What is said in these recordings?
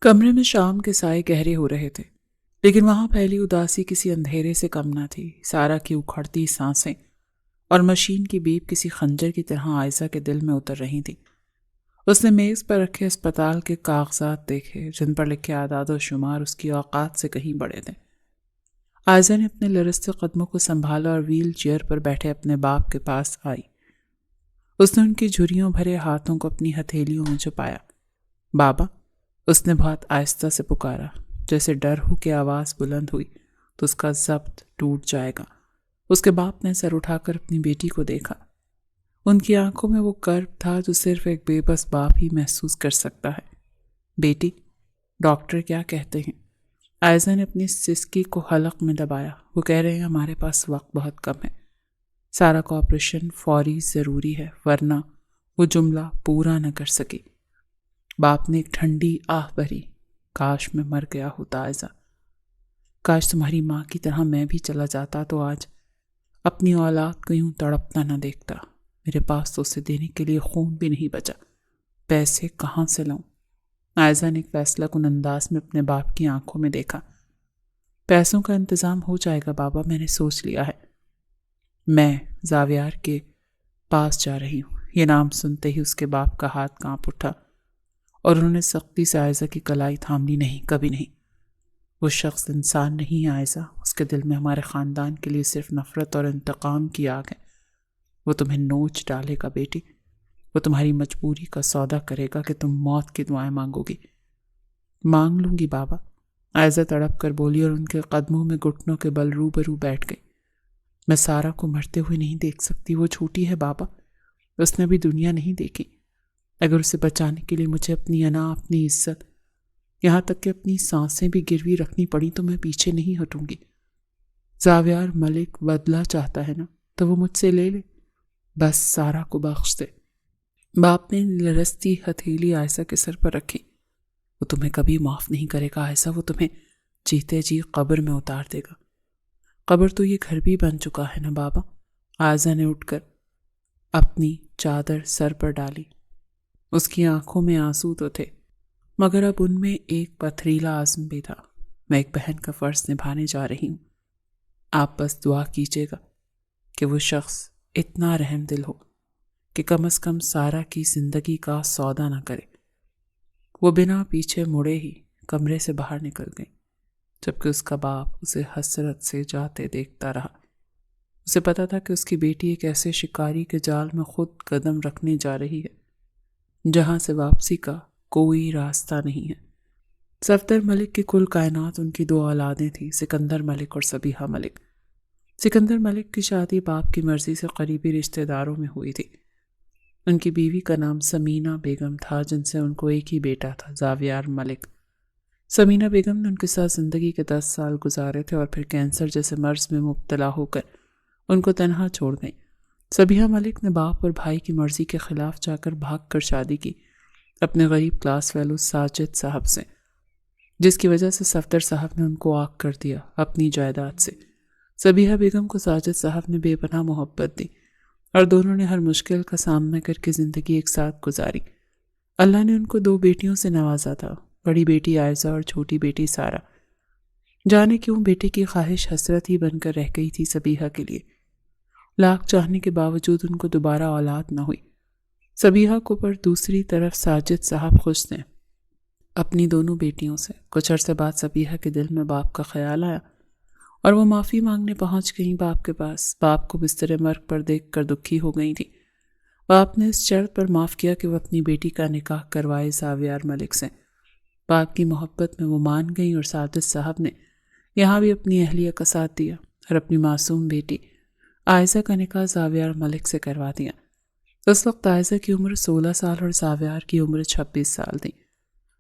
کمرے میں شام کے سائے گہرے ہو رہے تھے، لیکن وہاں پھیلی اداسی کسی اندھیرے سے کم نہ تھی۔ سارا کی اکھڑتی سانسیں اور مشین کی بیپ کسی خنجر کی طرح عائزہ کے دل میں اتر رہی تھی۔ اس نے میز پر رکھے اسپتال کے کاغذات دیکھے، جن پر لکھے اعداد و شمار اس کی اوقات سے کہیں بڑے تھے۔ عائزہ نے اپنے لرزتے قدموں کو سنبھالا اور ویل چیئر پر بیٹھے اپنے باپ کے پاس آئی۔ اس نے ان کی جھریوں بھرے ہاتھوں کو اپنی ہتھیلیوں میں چھپایا۔ بابا، اس نے بہت آہستہ سے پکارا، جیسے ڈر ہو کہ آواز بلند ہوئی تو اس کا ضبط ٹوٹ جائے گا۔ اس کے باپ نے سر اٹھا کر اپنی بیٹی کو دیکھا۔ ان کی آنکھوں میں وہ کرب تھا جو صرف ایک بے بس باپ ہی محسوس کر سکتا ہے۔ بیٹی، ڈاکٹر کیا کہتے ہیں؟ عائزہ نے اپنی سسکی کو حلق میں دبایا۔ وہ کہہ رہے ہیں ہمارے پاس وقت بہت کم ہے۔ سارا کا آپریشن فوری ضروری ہے، ورنہ وہ جملہ پورا نہ کر سکی۔ باپ نے ایک ٹھنڈی آہ بھری۔ کاش میں مر گیا ہوتا عائزہ، کاش تمہاری ماں کی طرح میں بھی چلا جاتا تو آج اپنی اولاد کو یوں تڑپتا نہ دیکھتا۔ میرے پاس تو اسے دینے کے لیے خون بھی نہیں بچا، پیسے کہاں سے لاؤں؟ عائزہ نے ایک فیصلہ کن انداز میں اپنے باپ کی آنکھوں میں دیکھا۔ پیسوں کا انتظام ہو جائے گا بابا، میں نے سوچ لیا ہے۔ میں زاویار کے پاس جا رہی ہوں۔ یہ نام سنتے ہی اس کے باپ کا ہاتھ کانپ اٹھا اور انہوں نے سختی سے عائزہ کی کلائی تھام لی۔ نہیں، کبھی نہیں۔ وہ شخص انسان نہیں ہے عائزہ، اس کے دل میں ہمارے خاندان کے لیے صرف نفرت اور انتقام کی آگ ہے۔ وہ تمہیں نوچ ڈالے گا بیٹی، وہ تمہاری مجبوری کا سودا کرے گا کہ تم موت کی دعائیں مانگو گی۔ مانگ لوں گی بابا، عائزہ تڑپ کر بولی اور ان کے قدموں میں گھٹنوں کے بل روبرو بیٹھ گئی۔ میں سارا کو مرتے ہوئے نہیں دیکھ سکتی، وہ چھوٹی ہے بابا، اس نے ابھی دنیا نہیں دیکھی۔ اگر اسے بچانے کے لیے مجھے اپنی انا، اپنی عزت، یہاں تک کہ اپنی سانسیں بھی گروی رکھنی پڑی تو میں پیچھے نہیں ہٹوں گی۔ زاویار ملک بدلہ چاہتا ہے نا، تو وہ مجھ سے لے لے، بس سارا کو بخش دے۔ باپ نے لرزتی ہتھیلی عائزہ کے سر پر رکھی۔ وہ تمہیں کبھی معاف نہیں کرے گا عائزہ، وہ تمہیں جیتے جی قبر میں اتار دے گا۔ قبر تو یہ گھر بھی بن چکا ہے نا بابا۔ عائزہ نے اٹھ کر اپنی چادر سر پر ڈالی۔ اس کی آنکھوں میں آنسو تو تھے، مگر اب ان میں ایک پتھریلا عزم بھی تھا۔ میں ایک بہن کا فرض نبھانے جا رہی ہوں۔ آپ بس دعا کیجیے گا کہ وہ شخص اتنا رحم دل ہو کہ کم از کم سارا کی زندگی کا سودا نہ کرے۔ وہ بنا پیچھے مڑے ہی کمرے سے باہر نکل گئی، جبکہ اس کا باپ اسے حسرت سے جاتے دیکھتا رہا۔ اسے پتا تھا کہ اس کی بیٹی ایک ایسے شکاری کے جال میں خود قدم رکھنے جا رہی ہے جہاں سے واپسی کا کوئی راستہ نہیں ہے۔ صفدر ملک کی کل کائنات ان کی دو اولادیں تھیں، سکندر ملک اور صبیحہ ملک۔ سکندر ملک کی شادی باپ کی مرضی سے قریبی رشتہ داروں میں ہوئی تھی۔ ان کی بیوی کا نام سمینہ بیگم تھا، جن سے ان کو ایک ہی بیٹا تھا، زاویار ملک۔ سمینہ بیگم نے ان کے ساتھ زندگی کے 10 سال گزارے تھے اور پھر کینسر جیسے مرض میں مبتلا ہو کر ان کو تنہا چھوڑ گئیں۔ صبیحہ ملک نے باپ اور بھائی کی مرضی کے خلاف جا کر بھاگ کر شادی کی اپنے غریب کلاس فیلو ساجد صاحب سے، جس کی وجہ سے صفدر صاحب نے ان کو عاق کر دیا اپنی جائیداد سے۔ صبیحہ بیگم کو ساجد صاحب نے بے پناہ محبت دی اور دونوں نے ہر مشکل کا سامنا کر کے زندگی ایک ساتھ گزاری۔ اللہ نے ان کو 2 بیٹیوں سے نوازا تھا، بڑی بیٹی عائزہ اور چھوٹی بیٹی سارا۔ جانے کیوں بیٹے کی خواہش حسرت ہی بن کر رہ گئی تھی صبیحہ کے لیے۔ لاکھ چاہنے کے باوجود ان کو دوبارہ اولاد نہ ہوئی۔ صبیحہ کو پر دوسری طرف ساجد صاحب خوش تھے اپنی دونوں بیٹیوں سے۔ کچھ عرصے بعد صبیحہ کے دل میں باپ کا خیال آیا اور وہ معافی مانگنے پہنچ گئیں باپ کے پاس۔ باپ کو بستر مرگ پر دیکھ کر دکھی ہو گئی تھی۔ باپ نے اس شرط پر معاف کیا کہ وہ اپنی بیٹی کا نکاح کروائے زاویار ملک سے۔ باپ کی محبت میں وہ مان گئیں اور ساجد صاحب نے یہاں بھی اپنی اہلیہ کا ساتھ دیا اور اپنی معصوم بیٹی عائزہ کا نکاح زاویار ملک سے کروا دیا۔ اس وقت عائزہ کی عمر 16 سال اور زاویار کی عمر 26 سال تھی۔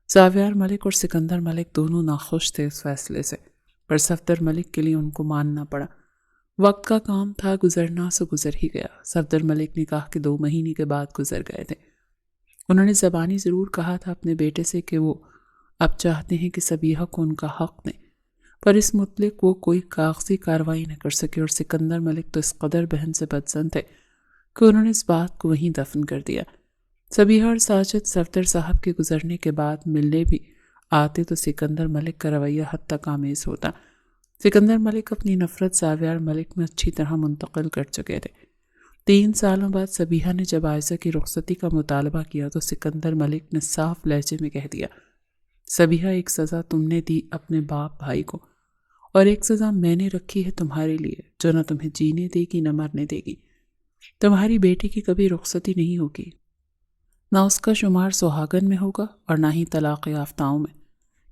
زاویار ملک اور سکندر ملک دونوں ناخوش تھے اس فیصلے سے، پر صفدر ملک کے لیے ان کو ماننا پڑا۔ وقت کا کام تھا، گزرنا سو گزر ہی گیا۔ صفدر ملک نکاح کے 2 مہینے کے بعد گزر گئے تھے۔ انہوں نے زبانی ضرور کہا تھا اپنے بیٹے سے کہ وہ اب چاہتے ہیں کہ صبیحہ کو ان کا حق دیں، پر اس متعلق وہ کوئی کاغذی کارروائی نہ کر سکے، اور سکندر ملک تو اس قدر بہن سے بدظن تھے کہ انہوں نے اس بات کو وہیں دفن کر دیا۔ صبیحہ اور ساجد صفدر صاحب کے گزرنے کے بعد ملنے بھی آتے تو سکندر ملک کا رویہ حد تک آمیز ہوتا۔ سکندر ملک اپنی نفرت زاویار ملک میں اچھی طرح منتقل کر چکے تھے۔ 3 سالوں بعد صبیحہ نے جب عائزہ کی رخصتی کا مطالبہ کیا تو سکندر ملک نے صاف لہجے میں کہہ دیا، صبیحہ، ایک سزا تم نے دی اپنے باپ بھائی کو، اور ایک سزا میں نے رکھی ہے تمہارے لیے، جو نہ تمہیں جینے دے گی نہ مرنے دے گی۔ تمہاری بیٹی کی کبھی رخصتی نہیں ہوگی، نہ اس کا شمار سہاگن میں ہوگا اور نہ ہی طلاق یافتاؤں میں۔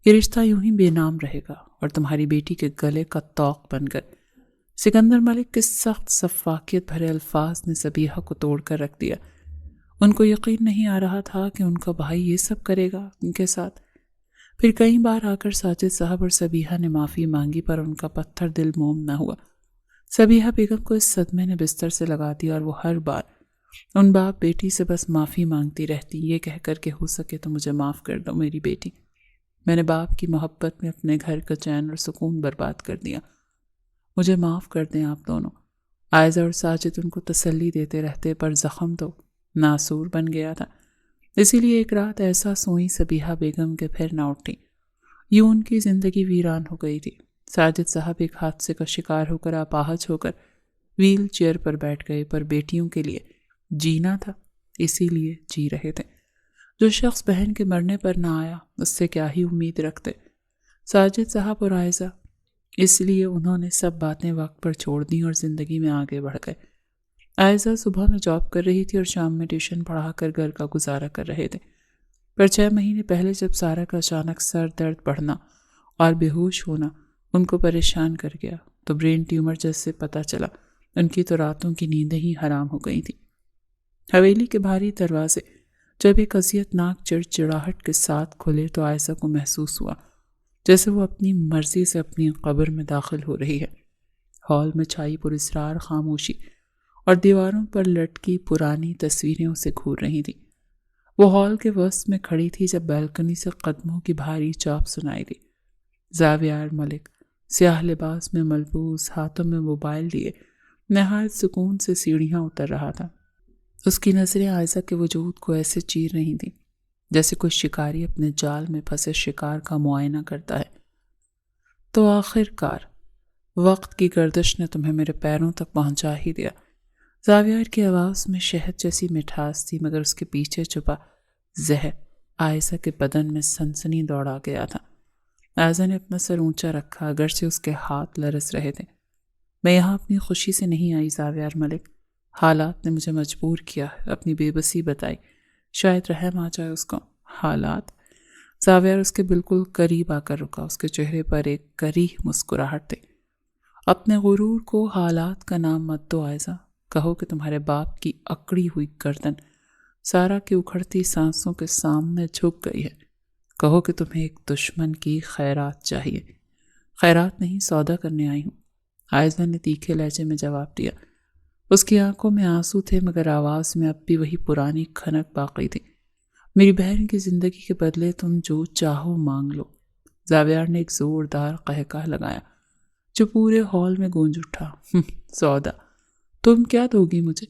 یہ رشتہ یوں ہی بے نام رہے گا اور تمہاری بیٹی کے گلے کا طوق بن کر۔ سکندر ملک کے سخت سفاکیت بھرے الفاظ نے صبیحہ کو توڑ کر رکھ دیا۔ ان کو یقین نہیں آ رہا تھا کہ ان کا بھائی یہ سب کرے گا ان کے ساتھ۔ پھر کئی بار آ کر ساجد صاحب اور صبیحہ نے معافی مانگی پر ان کا پتھر دل موم نہ ہوا۔ صبیحہ بیگم کو اس صدمے نے بستر سے لگا دیا اور وہ ہر بار ان باپ بیٹی سے بس معافی مانگتی رہتی، یہ کہہ کر کہ ہو سکے تو مجھے معاف کر دو میری بیٹی، میں نے باپ کی محبت میں اپنے گھر کا چین اور سکون برباد کر دیا، مجھے معاف کر دیں آپ دونوں۔ عائزہ اور ساجد ان کو تسلی دیتے رہتے پر زخم تو ناسور بن گیا تھا۔ اسی لیے ایک رات ایسا سوئی صبیحہ بیگم کے پھر نہ اٹھی۔ یوں ان کی زندگی ویران ہو گئی تھی۔ ساجد صاحب ایک حادثے کا شکار ہو کر اپاہج ہو کر ویل چیئر پر بیٹھ گئے، پر بیٹیوں کے لیے جینا تھا، اسی لیے جی رہے تھے۔ جو شخص بہن کے مرنے پر نہ آیا اس سے کیا ہی امید رکھتے ساجد صاحب اور عائزہ، اس لیے انہوں نے سب باتیں وقت پر چھوڑ دیں اور زندگی میں آگے بڑھ گئے۔ عائزہ صبح میں جاب کر رہی تھی اور شام میں ٹیوشن پڑھا کر گھر کا گزارا کر رہے تھے، پر 6 مہینے پہلے جب سارا کا اچانک سر درد بڑھنا اور بے ہوش ہونا ان کو پریشان کر گیا تو برین ٹیومر جیسے پتہ چلا، ان کی تو راتوں کی نیندیں ہی حرام ہو گئی تھیں۔ حویلی کے بھاری دروازے جب ایک اذیتناک چڑچڑاہٹ کے ساتھ کھلے تو عائزہ کو محسوس ہوا جیسے وہ اپنی مرضی سے اپنی قبر میں داخل ہو رہی ہے۔ ہال میں چھائی پراسرار خاموشی اور دیواروں پر لٹکی پرانی تصویریں اسے گھور رہی تھیں۔ وہ ہال کے وسط میں کھڑی تھی جب بیلکنی سے قدموں کی بھاری چاپ سنائی دی۔ زاویار ملک سیاہ لباس میں ملبوس، ہاتھوں میں موبائل لیے نہایت سکون سے سیڑھیاں اتر رہا تھا۔ اس کی نظریں عائزہ کے وجود کو ایسے چیر رہی تھیں جیسے کوئی شکاری اپنے جال میں پھنسے شکار کا معائنہ کرتا ہے۔ تو آخر کار وقت کی گردش نے تمہیں میرے پیروں تک پہنچا ہی دیا۔ زاویار کی آواز میں شہد جیسی مٹھاس تھی، مگر اس کے پیچھے چھپا زہر عائزہ کے بدن میں سنسنی دوڑا گیا تھا۔ عائزہ نے اپنا سر اونچا رکھا، اگرچہ اس کے ہاتھ لرز رہے تھے۔ میں یہاں اپنی خوشی سے نہیں آئی زاویار ملک، حالات نے مجھے مجبور کیا، اپنی بے بسی بتائی، شاید رحم آ جائے اس کو۔ حالات؟ زاویار اس کے بالکل قریب آ کر رکا، اس کے چہرے پر ایک کریح مسکراہٹ تھی۔ اپنے غرور کو حالات کا نام مت دو عائزہ، کہو کہ تمہارے باپ کی اکڑی ہوئی گردن سارا کی اکھڑتی سانسوں کے سامنے جھک گئی ہے۔ کہو کہ تمہیں ایک دشمن کی خیرات چاہیے۔ خیرات نہیں، سودا کرنے آئی ہوں، عائزہ نے تیکھے لہجے میں جواب دیا۔ اس کی آنکھوں میں آنسو تھے مگر آواز میں اب بھی وہی پرانی کھنک باقی تھی۔ میری بہن کی زندگی کے بدلے تم جو چاہو مانگ لو۔ زاویار نے ایک زوردار قہقہ لگایا جو پورے ہال میں گونج اٹھا۔ سودا؟ تم کیا دو گی مجھے؟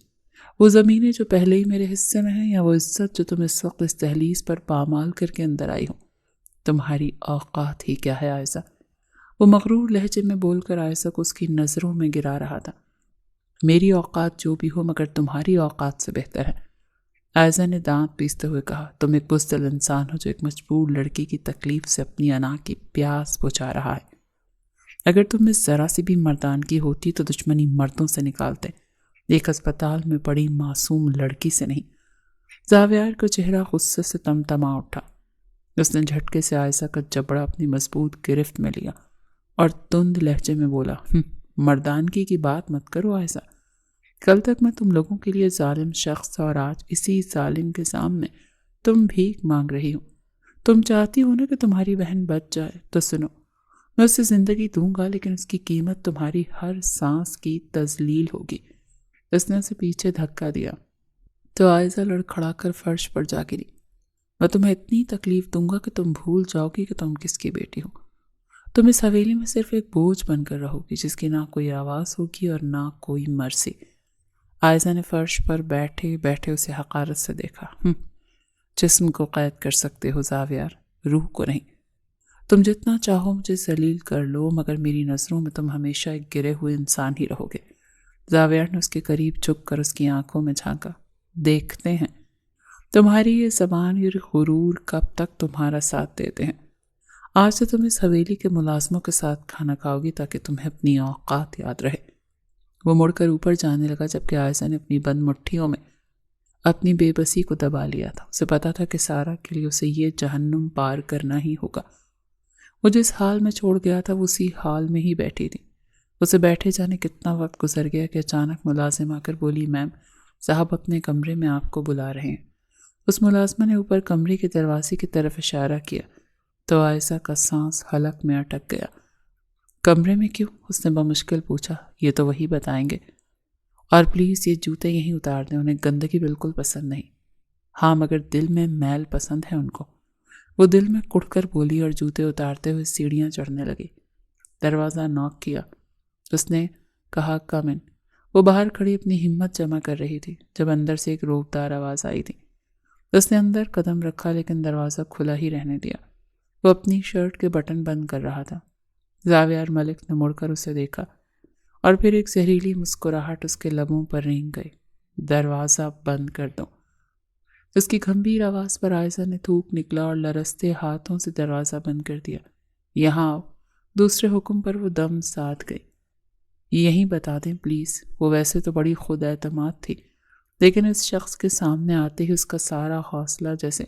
وہ زمینیں جو پہلے ہی میرے حصے میں ہیں، یا وہ عزت جو تم اس وقت اس دہلیز پر پامال کر کے اندر آئی ہو؟ تمہاری اوقات ہی کیا ہے عائزہ؟ وہ مغرور لہجے میں بول کر عائزہ کو اس کی نظروں میں گرا رہا تھا۔ میری اوقات جو بھی ہو مگر تمہاری اوقات سے بہتر ہے، عائزہ نے دانت پیستے ہوئے کہا۔ تم ایک بزدل انسان ہو جو ایک مجبور لڑکی کی تکلیف سے اپنی انا کی پیاس بجھا رہا ہے۔ اگر تم میں ذرا سی بھی مردانگی ہوتی تو دشمنی مردوں سے نکالتے، ایک اسپتال میں پڑی معصوم لڑکی سے نہیں۔ زاویار کا چہرہ غصے سے تمتما اٹھا۔ اس نے جھٹکے سے عائزہ کا جبڑا اپنی مضبوط گرفت میں لیا اور تند لہجے میں بولا، مردانگی کی بات مت کرو عائزہ، کل تک میں تم لوگوں کے لیے ظالم شخص اور آج اسی ظالم کے سامنے تم بھیک مانگ رہی ہو۔ تم چاہتی ہو نا کہ تمہاری بہن بچ جائے، تو سنو، میں اسے زندگی دوں گا لیکن اس کی قیمت تمہاری ہر سانس کی تذلیل ہوگی۔ اس نے اسے پیچھے دھکا دیا تو عائزہ لڑکھڑا کر فرش پر جا گری۔ میں تمہیں اتنی تکلیف دوں گا کہ تم بھول جاؤ گی کہ تم کس کی بیٹی ہو۔ تم اس حویلی میں صرف ایک بوجھ بن کر رہو گی جس کی نہ کوئی آواز ہوگی اور نہ کوئی مرثی۔ عائزہ نے فرش پر بیٹھے بیٹھے اسے حقارت سے دیکھا۔ جسم کو قید کر سکتے ہو زاویار، روح کو نہیں۔ تم جتنا چاہو مجھے ذلیل کر لو، مگر میری نظروں میں تم ہمیشہ ایک گرے ہوئے انسان ہی رہو گے۔ زاویار نے اس کے قریب جھک کر اس کی آنکھوں میں جھانکا۔ دیکھتے ہیں تمہاری یہ زبان اور غرور کب تک تمہارا ساتھ دیتے ہیں۔ آج سے تم اس حویلی کے ملازموں کے ساتھ کھانا کھاؤ گی تاکہ تمہیں اپنی اوقات یاد رہے۔ وہ مڑ کر اوپر جانے لگا جبکہ عائشہ نے اپنی بند مٹھیوں میں اپنی بے بسی کو دبا لیا تھا۔ اسے پتا تھا کہ سارا کے لیے اسے یہ جہنم پار کرنا ہی ہوگا۔ وہ جس حال میں چھوڑ گیا تھا وہ اسی حال میں ہی بیٹھی تھی۔ اسے بیٹھے جانے کتنا وقت گزر گیا کہ اچانک ملازم آ کر بولی، میم صاحب اپنے کمرے میں آپ کو بلا رہے ہیں۔ اس ملازمہ نے اوپر کمرے کے دروازے کی طرف اشارہ کیا تو عائشہ کا سانس حلق میں اٹک گیا۔ کمرے میں کیوں؟ اس نے بمشکل پوچھا۔ یہ تو وہی بتائیں گے۔ اور پلیز یہ جوتے یہیں اتار دیں، انہیں گندگی بالکل پسند نہیں۔ ہاں مگر دل میں میل پسند ہے ان کو، وہ دل میں کڑھ کر بولی اور جوتے اتارتے ہوئے سیڑھیاں چڑھنے لگی۔ دروازہ نوک کیا۔ اس نے کہا، کم ان۔ وہ باہر کھڑی اپنی ہمت جمع کر رہی تھی جب اندر سے ایک روبدار آواز آئی تھی۔ اس نے اندر قدم رکھا لیکن دروازہ کھلا ہی رہنے دیا۔ وہ اپنی شرٹ کے بٹن بند کر رہا تھا۔ زاویار ملک نے مڑ کر اسے دیکھا اور پھر ایک زہریلی مسکراہٹ اس کے لبوں پر رینگ گئی۔ دروازہ بند کر دو۔ اس کی گھمبیر آواز پر عائشہ نے تھوک نکلا اور لرزتے ہاتھوں سے دروازہ بند کر دیا۔ یہاں آؤ۔ دوسرے حکم پر وہ دم ساتھ گئی۔ یہیں بتا دیں پلیز۔ وہ ویسے تو بڑی خود اعتماد تھی لیکن اس شخص کے سامنے آتے ہی اس کا سارا حوصلہ جیسے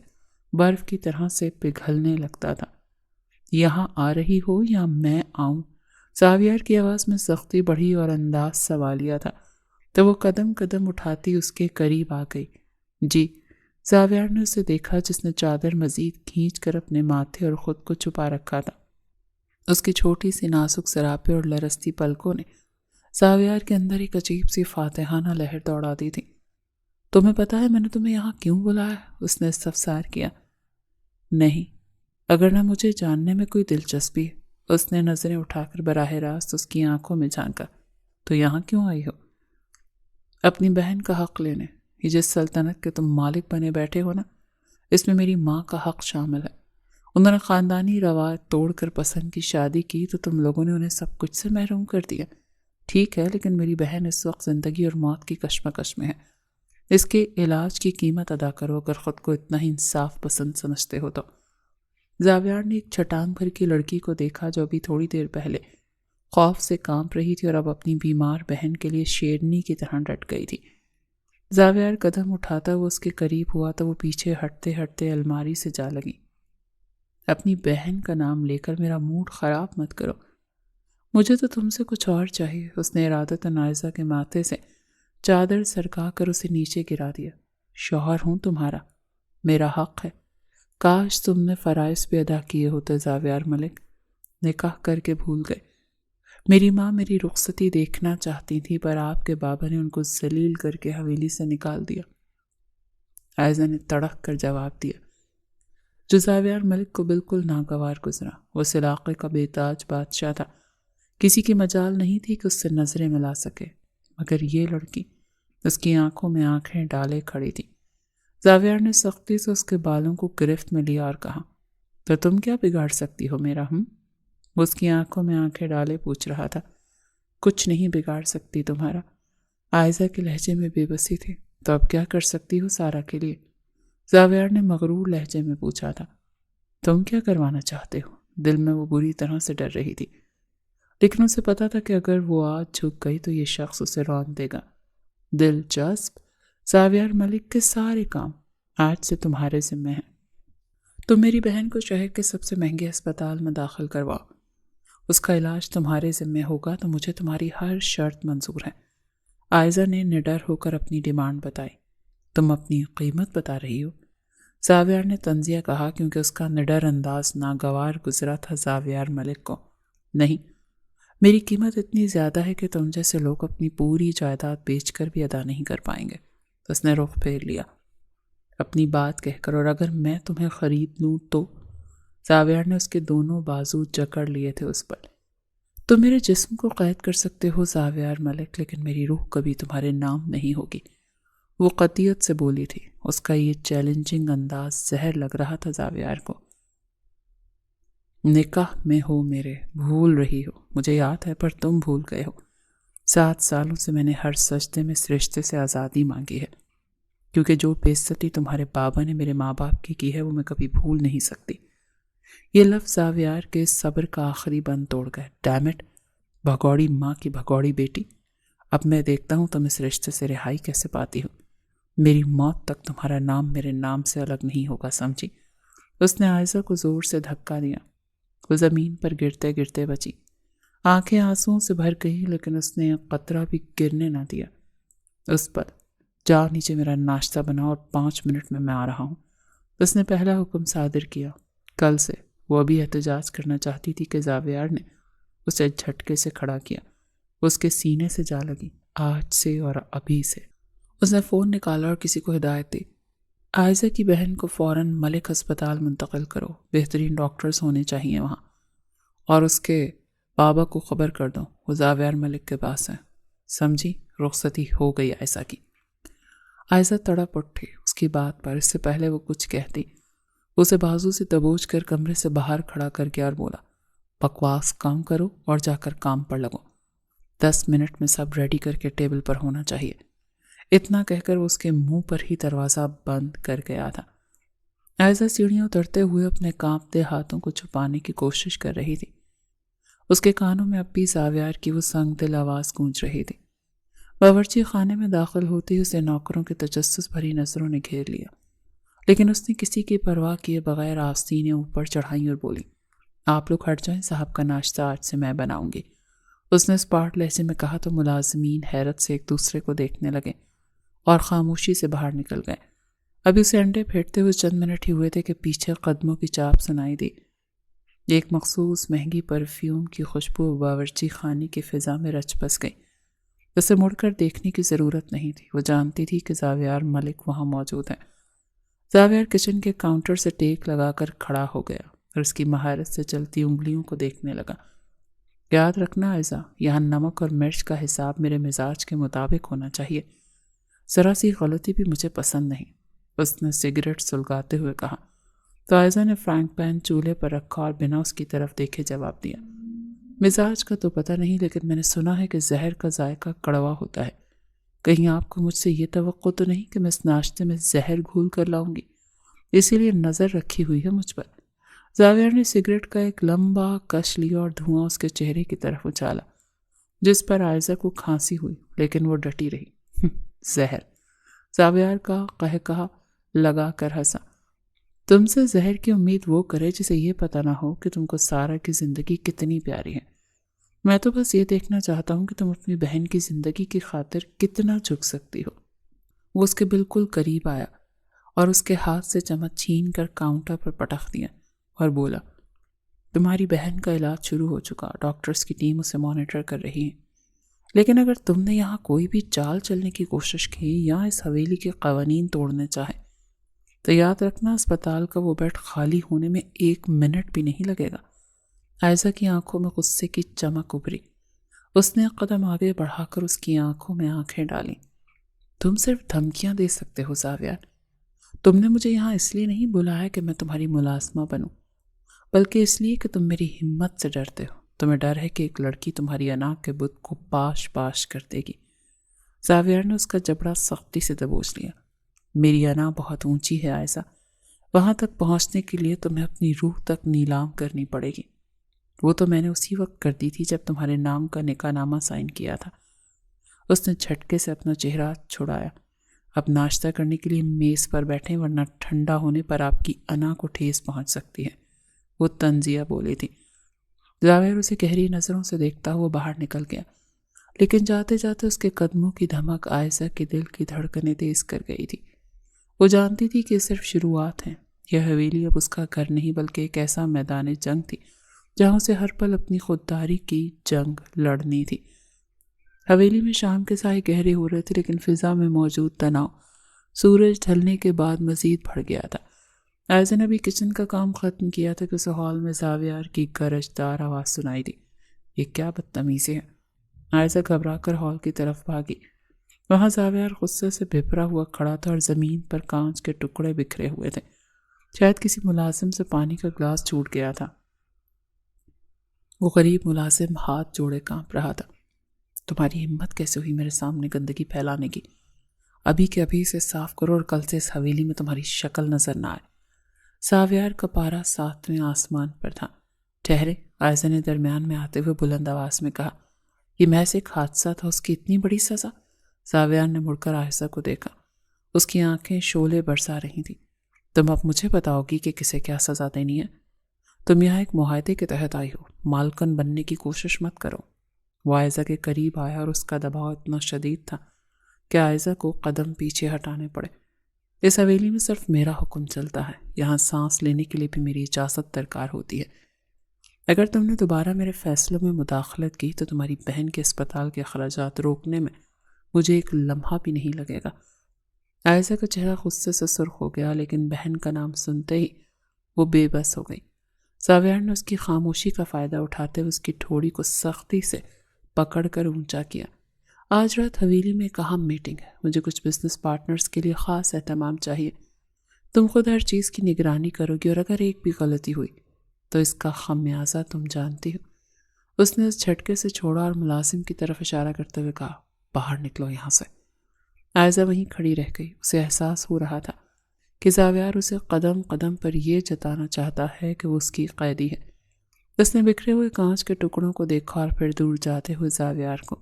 برف کی طرح سے پگھلنے لگتا تھا۔ یہاں آ رہی ہو یا میں آؤں؟ زاویار کی آواز میں سختی بڑھی اور انداز سوالیہ تھا تو وہ قدم قدم اٹھاتی اس کے قریب آ گئی۔ جی۔ زاویار نے اسے دیکھا جس نے چادر مزید کھینچ کر اپنے ماتھے اور خود کو چھپا رکھا تھا۔ اس کی چھوٹی سی نازک سراپے اور لرزتی پلکوں نے زاویار کے اندر ایک عجیب سی فاتحانہ لہر دوڑا دی تھی۔ تمہیں پتا ہے میں نے تمہیں یہاں کیوں بلایا؟ اس نے استفسار کیا۔ نہیں، اگر نہ مجھے جاننے میں کوئی دلچسپی ہے۔ اس نے نظریں اٹھا کر براہ راست اس کی آنکھوں میں جھانکا۔ تو یہاں کیوں آئی ہو؟ اپنی بہن کا حق لینے۔ یہ جس سلطنت کے تم مالک بنے بیٹھے ہو نا، اس میں میری ماں کا حق شامل ہے۔ انہوں نے خاندانی روایت توڑ کر پسند کی شادی کی تو تم لوگوں نے انہیں سب کچھ سے محروم کر دیا۔ ٹھیک ہے، لیکن میری بہن اس وقت زندگی اور موت کی کشمکش میں ہے۔ اس کے علاج کی قیمت ادا کرو اگر خود کو اتنا ہی انصاف پسند سمجھتے ہو تو۔ زاویار نے ایک چھٹان بھر کی لڑکی کو دیکھا جو ابھی تھوڑی دیر پہلے خوف سے کانپ رہی تھی اور اب اپنی بیمار بہن کے لیے شیرنی کی طرح ڈٹ گئی تھی۔ زاویار قدم اٹھاتا وہ اس کے قریب ہوا تو وہ پیچھے ہٹتے ہٹتے الماری سے جا لگی۔ اپنی بہن کا نام لے کر میرا موڈ خراب مت کرو۔ مجھے تو تم سے کچھ اور چاہیے۔ اس نے ارادتاً عائشہ کے ماتھے سے چادر سرکا کر اسے نیچے گرا دیا۔ شوہر ہوں تمہارا، میرا حق ہے۔ کاش تم نے فرائض بھی ادا کیے ہوتے زاویار ملک۔ نکاح کر کے بھول گئے۔ میری ماں میری رخصتی دیکھنا چاہتی تھی پر آپ کے بابا نے ان کو ذلیل کر کے حویلی سے نکال دیا۔ عائشہ نے تڑک کر جواب دیا، جو زاویار ملک کو بالکل ناگوار گزرا۔ وہ اس علاقے کا بے تاج بادشاہ تھا، کسی کی مجال نہیں تھی کہ اس سے نظریں ملا سکے، مگر یہ لڑکی اس کی آنکھوں میں آنکھیں ڈالے کھڑی تھی۔ زاویار نے سختی سے اس کے بالوں کو گرفت میں لیا اور کہا، تو تم کیا بگاڑ سکتی ہو میرا؟ وہ اس کی آنکھوں میں آنکھیں ڈالے پوچھ رہا تھا۔ کچھ نہیں بگاڑ سکتی تمہارا۔ عائشہ کے لہجے میں بے بسی تھی۔ تو اب کیا کر سکتی ہو سارا کے لیے؟ زاویار نے مغرور لہجے میں پوچھا تھا۔ تم کیا کروانا چاہتے ہو؟ دل میں وہ بری طرح سے ڈر رہی تھی، لیکن اسے پتا تھا کہ اگر وہ آج جھک گئی تو یہ شخص اسے رون دے گا۔ دلچسپ۔ زاویار ملک کے سارے کام آج سے تمہارے ذمہ ہیں۔ تم میری بہن کو شہر کے سب سے مہنگے اسپتال میں داخل کرواؤ۔ اس کا علاج تمہارے ذمہ ہوگا تو مجھے تمہاری ہر شرط منظور ہے۔ عائشہ نے نڈر ہو کر اپنی ڈیمانڈ بتائی۔ تم اپنی قیمت بتا رہی ہو؟ زاویار نے طنزیہ کہا کیونکہ اس کا نڈر انداز ناگوار گزرا تھا زاویار ملک کو۔ نہیں، میری قیمت اتنی زیادہ ہے کہ تم جیسے لوگ اپنی پوری جائیداد بیچ کر بھی ادا نہیں کر پائیں گے۔ اس نے رخ پھیر لیا اپنی بات کہہ کر، اور اگر میں تمہیں خرید لوں تو؟ زاویار نے اس کے دونوں بازو جکڑ لیے تھے اس پر۔ تم میرے جسم کو قید کر سکتے ہو زاویار ملک، لیکن میری روح کبھی تمہارے نام نہیں ہوگی۔ وہ قطعیت سے بولی تھی۔ اس کا یہ چیلنجنگ انداز زہر لگ رہا تھا زاویار کو۔ نکاح میں ہو میرے، بھول رہی ہو، مجھے یاد ہے، پر تم بھول گئے ہو۔ 7 سالوں سے میں نے ہر سجدے میں اس رشتے سے آزادی مانگی ہے، کیونکہ جو بے عزتی تمہارے بابا نے میرے ماں باپ کی ہے وہ میں کبھی بھول نہیں سکتی۔ یہ لفظ زاویار کے صبر کا آخری بند توڑ گئے۔ ڈیم اٹ، بھگوڑی ماں کی بھگوڑی بیٹی، اب میں دیکھتا ہوں تم اس رشتے سے رہائی کیسے پاتی ہو۔ میری موت تک تمہارا نام میرے نام سے الگ نہیں ہوگا، سمجھی؟ اس نے عائزہ کو زور سے دھکا دیا۔ وہ زمین پر گرتے گرتے بچی، آنکھیں آنسوؤں سے بھر گئی، لیکن اس نے ایک قطرہ بھی گرنے نہ دیا۔ اس پر جاؤ نیچے میرا ناشتہ بناؤ اور 5 منٹ میں آ رہا ہوں۔ اس نے پہلا حکم صادر کیا۔ کل سے وہ ابھی احتجاج کرنا چاہتی تھی کہ زاویار نے اسے جھٹکے سے کھڑا کیا۔ اس کے سینے سے جا لگی، آج سے اور ابھی سے۔ اس نے فون نکالا اور کسی کو ہدایت دی، عائزہ کی بہن کو فوراً ملک ہسپتال منتقل کرو، بہترین ڈاکٹرز ہونے چاہیے وہاں، اور اس کے بابا کو خبر کر دو وہ زاویار ملک کے پاس ہے، سمجھی؟ رخصتی ہو گئی عائزہ کی۔ عائزہ تڑپ اٹھی اس کی بات پر۔ اس سے پہلے وہ کچھ کہتی، اسے بازو سے دبوچ کر کمرے سے باہر کھڑا کر کے اور بولا، بکواس کام کرو اور جا کر کام پر لگو، 10 منٹ میں سب ریڈی کر کے ٹیبل پر ہونا چاہیے۔ اتنا کہہ کر وہ اس کے منہ پر ہی دروازہ بند کر گیا تھا۔ عائزہ سیڑھیاں اترتے ہوئے اپنے کانپتے ہاتھوں کو چھپانے کی کوشش کر رہی تھی۔ اس کے کانوں میں اب بھی زاویار کی وہ سنگ دل آواز گونج رہی تھی۔ باورچی خانے میں داخل ہوتے ہی اسے نوکروں کے تجسس بھری نظروں نے گھیر لیا، لیکن اس نے کسی کی پرواہ کیے بغیر آستینیں اوپر چڑھائیں اور بولی، آپ لوگ ہٹ جائیں، صاحب کا ناشتہ آج سے میں بناؤں گی۔ اس نے اسپاٹ لہجے میں کہا تو ملازمین حیرت سے ایک دوسرے کو دیکھنے لگے اور خاموشی سے باہر نکل گئے۔ ابھی اسے انڈے پھیٹتے ہوئے چند منٹ ہی ہوئے تھے کہ پیچھے قدموں کی چاپ سنائی دی۔ ایک مخصوص مہنگی پرفیوم کی خوشبو باورچی خانے کی فضا میں رچ بس گئی۔ اسے مڑ کر دیکھنے کی ضرورت نہیں تھی، وہ جانتی تھی کہ زاویار ملک وہاں موجود ہے۔ زاویار کچن کے کاؤنٹر سے ٹیک لگا کر کھڑا ہو گیا اور اس کی مہارت سے چلتی انگلیوں کو دیکھنے لگا۔ یاد رکھنا عائزہ، یہاں نمک اور مرچ کا حساب میرے مزاج کے مطابق ہونا چاہیے، ذرا سی غلطی بھی مجھے پسند نہیں۔ اس نے سگریٹ سلگاتے ہوئے کہا تو عائزہ نے فرینک پین چولہے پر رکھا اور بنا اس کی طرف دیکھے جواب دیا، مزاج کا تو پتہ نہیں، لیکن میں نے سنا ہے کہ زہر کا ذائقہ کڑوا ہوتا ہے۔ کہیں آپ کو مجھ سے یہ توقع تو نہیں کہ میں اس ناشتے میں زہر گھول کر لاؤں گی؟ اسی لیے نظر رکھی ہوئی ہے مجھ پر۔ زاویار نے سگریٹ کا ایک لمبا کش لیا اور دھواں اس کے چہرے کی طرف اچھالا، جس پر عائزہ کو کھانسی ہوئی، لیکن وہ ڈٹی رہی۔ زہر؟ زاویار کا قہقہا لگا کر ہنسا، تم سے زہر کی امید وہ کرے جسے یہ پتہ نہ ہو کہ تم کو سارا کی زندگی کتنی پیاری ہے۔ میں تو بس یہ دیکھنا چاہتا ہوں کہ تم اپنی بہن کی زندگی کی خاطر کتنا جھک سکتی ہو۔ وہ اس کے بالکل قریب آیا اور اس کے ہاتھ سے چمچ چھین کر کاؤنٹر پر پٹخ دیا اور بولا، تمہاری بہن کا علاج شروع ہو چکا، ڈاکٹرز کی ٹیم اسے مانیٹر کر رہی ہے، لیکن اگر تم نے یہاں کوئی بھی چال چلنے کی کوشش کی یا اس حویلی کے قوانین توڑنے چاہے تو یاد رکھنا اسپتال کا وہ بیڈ خالی ہونے میں 1 منٹ بھی نہیں لگے گا۔ عائزہ کی آنکھوں میں غصے کی چمک ابھری۔ اس نے ایک قدم آگے بڑھا کر اس کی آنکھوں میں آنکھیں ڈالیں۔ تم صرف دھمکیاں دے سکتے ہو زاویار، تم نے مجھے یہاں اس لیے نہیں بلایا کہ میں تمہاری ملازمہ بنوں، بلکہ اس لیے کہ تم میری ہمت سے ڈرتے ہو۔ تمہیں ڈر ہے کہ ایک لڑکی تمہاری انا کے بت کو پاش پاش کر دے گی۔ زاویار نے اس کا جبڑا سختی سے دبوچ لیا۔ میری انا بہت اونچی ہے عائزہ، وہاں تک پہنچنے کے لیے تمہیں اپنی روح تک نیلام کرنی پڑے گی۔ وہ تو میں نے اسی وقت کر دی تھی جب تمہارے نام کا نکاح نامہ سائن کیا تھا۔ اس نے جھٹکے سے اپنا چہرہ چھڑایا۔ اب ناشتہ کرنے کے لیے میز پر بیٹھیں، ورنہ ٹھنڈا ہونے پر آپ کی انا کو ٹھیس پہنچ سکتی ہے، وہ طنزیہ بولی تھی۔ زاویار اسے گہری نظروں سے دیکھتا ہوا باہر نکل گیا، لیکن جاتے جاتے اس کے قدموں کی دھمک عائزہ کے دل کی دھڑکنیں تیز کر گئی تھی۔ وہ جانتی تھی کہ یہ صرف شروعات ہیں، یہ حویلی اب اس کا گھر نہیں بلکہ ایک ایسا میدان جنگ تھی جہاں اسے ہر پل اپنی خودداری کی جنگ لڑنی تھی۔ حویلی میں شام کے سائے گہرے ہو رہے تھے، لیکن فضا میں موجود تناؤ سورج ڈھلنے کے بعد مزید بڑھ گیا تھا۔ عائزہ نے بھی کچن کا کام ختم کیا تھا کہ اسے ہال میں زاویار کی گرجدار آواز سنائی دی۔ یہ کیا بدتمیزی ہے؟ عائزہ گھبرا کر ہال کی طرف بھاگی۔ وہاں زاویار غصے سے بھپرا ہوا کھڑا تھا اور زمین پر کانچ کے ٹکڑے بکھرے ہوئے تھے، شاید کسی ملازم سے پانی کا گلاس چھوٹ گیا تھا۔ وہ غریب ملازم ہاتھ جوڑے کانپ رہا تھا۔ تمہاری ہمت کیسے ہوئی میرے سامنے گندگی پھیلانے کی؟ ابھی کے ابھی اسے صاف کرو اور کل سے اس حویلی میں تمہاری شکل نظر نہ آئے۔ ساویار کا پارا 7ویں آسمان پر تھا۔ ٹھہرے، عائزہ نے درمیان میں آتے ہوئے بلند آواز میں کہا۔ یہ محض ایک حادثہ تھا، اس کی اتنی بڑی سزا؟ ساویار نے مڑ کر عائزہ کو دیکھا۔ اس کی آنکھیں شعلے برسا رہی تھیں۔ تم اب مجھے بتاؤ گی کہ کسے کیا سزا دینی ہے؟ تم یہاں ایک معاہدے کے تحت آئی ہو، مالکن بننے کی کوشش مت کرو۔ وہ عائزہ کے قریب آیا اور اس کا دباؤ اتنا شدید تھا کہ عائزہ کو قدم پیچھے ہٹانے پڑے۔ اس حویلی میں صرف میرا حکم چلتا ہے، یہاں سانس لینے کے لیے بھی میری اجازت درکار ہوتی ہے۔ اگر تم نے دوبارہ میرے فیصلوں میں مداخلت کی تو تمہاری بہن کے اسپتال کے اخراجات روکنے میں مجھے ایک لمحہ بھی نہیں لگے گا۔ عائزہ کا چہرہ غصے سے سرخ ہو گیا، لیکن بہن کا نام سنتے ہی وہ بے بس ہو گئی۔ ساویار نے اس کی خاموشی کا فائدہ اٹھاتے ہوئے اس کی ٹھوڑی کو سختی سے پکڑ کر اونچا کیا۔ آج رات حویلی میں ایک اہم میٹنگ ہے، مجھے کچھ بزنس پارٹنرز کے لیے خاص اہتمام چاہیے۔ تم خود ہر چیز کی نگرانی کرو گی اور اگر ایک بھی غلطی ہوئی تو اس کا خمیازہ تم جانتی ہو۔ اس نے اس جھٹکے سے چھوڑا اور ملازم کی طرف اشارہ کرتے ہوئے کہا، باہر نکلو یہاں سے۔ عائزہ وہیں کھڑی رہ گئی۔ اسے احساس ہو رہا تھا کہ ساویار اسے قدم قدم پر یہ جتانا چاہتا ہے کہ وہ اس کی قیدی ہے۔ اس نے بکھرے ہوئے کانچ کے ٹکڑوں کو دیکھا اور پھر دور جاتے ہوئے ساویار کو۔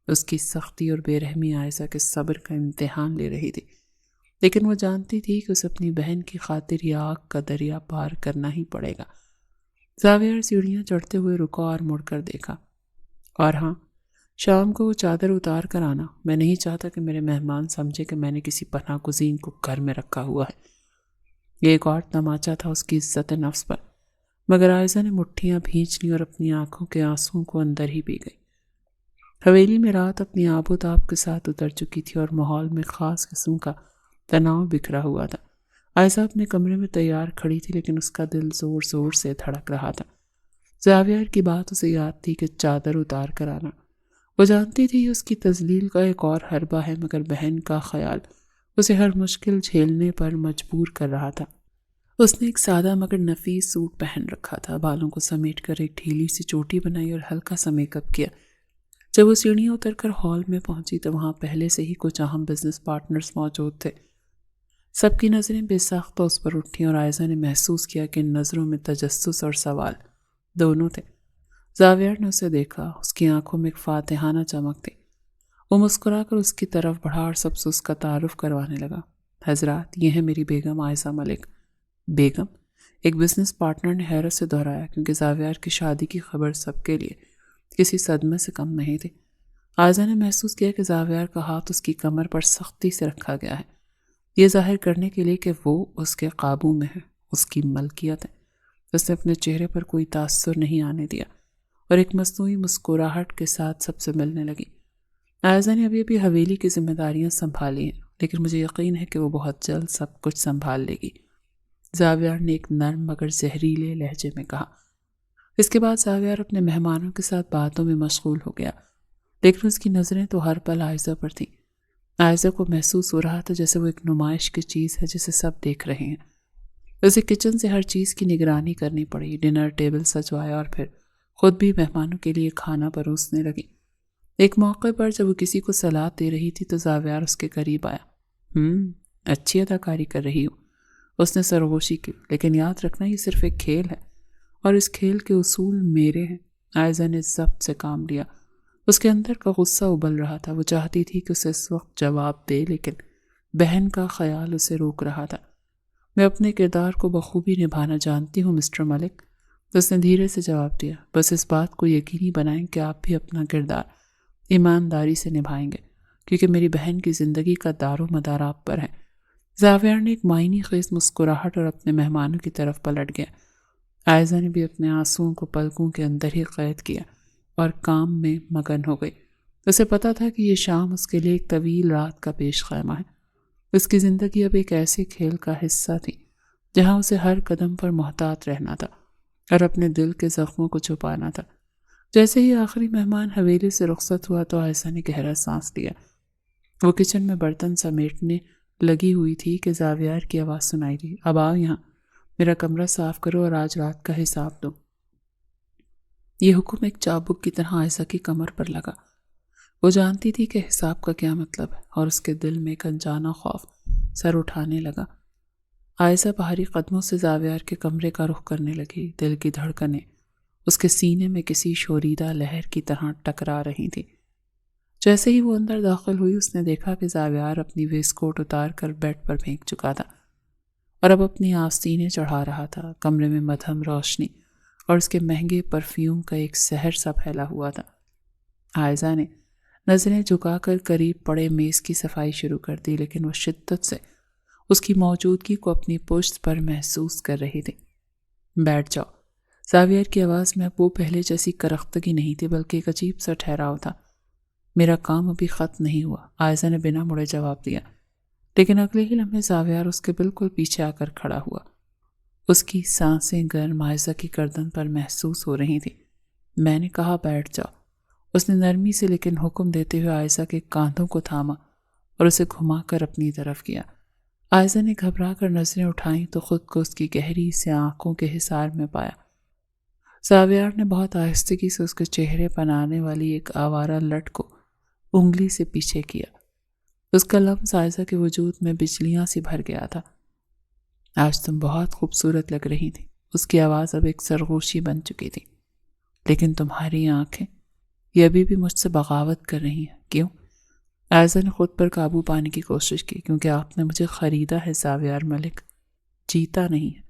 اس کی سختی اور بے رحمی عائزہ کے صبر کا امتحان لے رہی تھی، لیکن وہ جانتی تھی کہ اسے اپنی بہن کی خاطر یہ آگ کا دریا پار کرنا ہی پڑے گا۔ ساویار سیڑھیاں چڑھتے ہوئے رکا اور مڑ کر دیکھا۔ اور ہاں، شام کو وہ چادر اتار کر آنا۔ میں نہیں چاہتا کہ میرے مہمان سمجھے کہ میں نے کسی پناہ گزین کو گھر میں رکھا ہوا ہے۔ یہ ایک اور تماچا تھا اس کی عزت نفس پر، مگر عائزہ نے مٹھیاں بھینچ لیں اور اپنی آنکھوں کے آنسوؤں کو اندر ہی پی گئی۔ حویلی میں رات اپنی آب و تاب کے ساتھ اتر چکی تھی اور ماحول میں خاص قسم کا تناؤ بکھرا ہوا تھا۔ عائزہ اپنے کمرے میں تیار کھڑی تھی، لیکن اس کا دل زور زور سے دھڑک رہا تھا۔ ساویار کی بات اسے یاد تھی کہ چادر اتار کر آنا۔ وہ جانتی تھی اس کی تذلیل کا ایک اور حربہ ہے، مگر بہن کا خیال اسے ہر مشکل جھیلنے پر مجبور کر رہا تھا۔ اس نے ایک سادہ مگر نفیس سوٹ پہن رکھا تھا، بالوں کو سمیٹ کر ایک ڈھیلی سی چوٹی بنائی اور ہلکا سا میک اپ کیا۔ جب وہ سیڑھیاں اتر کر ہال میں پہنچی تو وہاں پہلے سے ہی کچھ اہم بزنس پارٹنرز موجود تھے۔ سب کی نظریں بے ساختہ اس پر اٹھیں اور عائزہ نے محسوس کیا کہ ان نظروں میں تجسس اور سوال دونوں تھے۔ ساویار نے اسے دیکھا، اس کی آنکھوں میں ایک فاتحانہ چمک تھی۔ وہ مسکرا کر اس کی طرف بڑھا اور سب سے اس کا تعارف کروانے لگا۔ حضرات، یہ ہے میری بیگم عائزہ ملک۔ بیگم؟ ایک بزنس پارٹنر نے حیرت سے دہرایا، کیونکہ ساویار کی شادی کی خبر سب کے لیے کسی صدمے سے کم نہیں تھی۔ عائزہ نے محسوس کیا کہ ساویار کا ہاتھ اس کی کمر پر سختی سے رکھا گیا ہے، یہ ظاہر کرنے کے لیے کہ وہ اس کے قابو میں ہے، اس کی ملکیت ہے۔ اس نے اپنے چہرے پر کوئی تاثر نہیں آنے دیا اور ایک مصنوعی مسکراہٹ کے ساتھ سب سے ملنے لگی۔ عائزہ نے ابھی حویلی کی ذمہ داریاں سنبھالی ہیں، لیکن مجھے یقین ہے کہ وہ بہت جلد سب کچھ سنبھال لے گی، ساویار نے ایک نرم مگر زہریلے لہجے میں کہا۔ اس کے بعد ساویار اپنے مہمانوں کے ساتھ باتوں میں مشغول ہو گیا، لیکن اس کی نظریں تو ہر پل عائزہ پر تھیں۔ عائزہ کو محسوس ہو رہا تھا جیسے وہ ایک نمائش کی چیز ہے جسے سب دیکھ رہے ہیں۔ اسے کچن سے ہر چیز کی نگرانی کرنی پڑی، ڈنر ٹیبل سجوایا اور پھر خود بھی مہمانوں کے لیے کھانا پروسنے لگی۔ ایک موقع پر جب وہ کسی کو سلاد دے رہی تھی تو ساویار اس کے قریب آیا۔ اچھی اداکاری کر رہی ہوں، اس نے سرگوشی کی، لیکن یاد رکھنا یہ صرف ایک کھیل ہے اور اس کھیل کے اصول میرے ہیں۔ عائزہ نے ضبط سے کام لیا۔ اس کے اندر کا غصہ ابل رہا تھا۔ وہ چاہتی تھی کہ اسے اس وقت جواب دے، لیکن بہن کا خیال اسے روک رہا تھا۔ میں اپنے کردار کو بخوبی نبھانا جانتی ہوں مسٹر ملک، اس نے دھیرے سے جواب دیا۔ بس اس بات کو یقینی بنائیں کہ آپ بھی اپنا کردار ایمانداری سے نبھائیں گے، کیونکہ میری بہن کی زندگی کا دار و مدار آپ پر ہے۔ ساویار نے ایک معنی خیز مسکراہٹ اور اپنے مہمانوں کی طرف پلٹ گیا۔ عائزہ نے بھی اپنے آنسوؤں کو پلکوں کے اندر ہی قید کیا اور کام میں مگن ہو گئی۔ اسے پتا تھا کہ یہ شام اس کے لیے ایک طویل رات کا پیش خیمہ ہے۔ اس کی زندگی اب ایک ایسے کھیل کا حصہ تھی جہاں اسے ہر قدم پر محتاط رہنا تھا اور اپنے دل کے زخموں کو چھپانا تھا۔ جیسے ہی آخری مہمان حویلی سے رخصت ہوا تو عائزہ نے گہرا سانس لیا۔ وہ کچن میں برتن سمیٹنے لگی ہوئی تھی کہ ساویار کی آواز سنائی دی۔ اب آؤ یہاں، میرا کمرہ صاف کرو اور آج رات کا حساب دو۔ یہ حکم ایک چابک کی طرح عائشہ کی کمر پر لگا۔ وہ جانتی تھی کہ حساب کا کیا مطلب ہے، اور اس کے دل میں ایک انجانا خوف سر اٹھانے لگا۔ عائشہ بھاری قدموں سے زاویار کے کمرے کا رخ کرنے لگی۔ دل کی دھڑکنیں اس کے سینے میں کسی شوریدہ لہر کی طرح ٹکرا رہی تھی۔ جیسے ہی وہ اندر داخل ہوئی، اس نے دیکھا کہ زاویار اپنی ویسٹ کوٹ اتار کر بیڈ پر پھینک چکا تھا اور اب اپنی آستینیں چڑھا رہا تھا۔ کمرے میں مدھم روشنی اور اس کے مہنگے پرفیوم کا ایک سحر سا پھیلا ہوا تھا۔ عائشہ نے نظریں جھکا کر قریب پڑے میز کی صفائی شروع کر دی، لیکن وہ شدت سے اس کی موجودگی کو اپنی پشت پر محسوس کر رہی تھی۔ بیٹھ جاؤ۔ زاویار کی آواز میں اب وہ پہلے جیسی کرختگی نہیں تھی، بلکہ ایک عجیب سا ٹھہراؤ تھا۔ میرا کام ابھی ختم نہیں ہوا، عائشہ نے بنا مڑے جواب دیا، لیکن اگلے ہی لمحے زاویار اس کے بالکل پیچھے آ کر کھڑا ہوا۔ اس کی سانسیں گرم عائشہ کی گردن پر محسوس ہو رہی تھی۔ میں نے کہا بیٹھ جاؤ۔ اس نے نرمی سے لیکن حکم دیتے ہوئے عائشہ کے کاندھوں کو تھاما اور اسے گھما کر اپنی طرف کیا۔ عائشہ نے گھبرا کر نظریں اٹھائیں تو خود کو اس کی گہری سے آنکھوں کے حصار میں پایا۔ زاویار نے بہت آہستگی سے اس کے چہرے پر آنے والی ایک آوارہ لٹ کو انگلی سے پیچھے کیا۔ اس کا لمس عائشہ کے وجود میں بجلیاں سی بھر گیا تھا۔ آج تم بہت خوبصورت لگ رہی تھی۔ اس کی آواز اب ایک سرگوشی بن چکی تھی۔ لیکن تمہاری آنکھیں یہ ابھی بھی مجھ سے بغاوت کر رہی ہیں، کیوں؟ عائشہ نے خود پر قابو پانے کی کوشش کی۔ کیونکہ آپ نے مجھے خریدا ہے زاویار ملک، جیتا نہیں ہے۔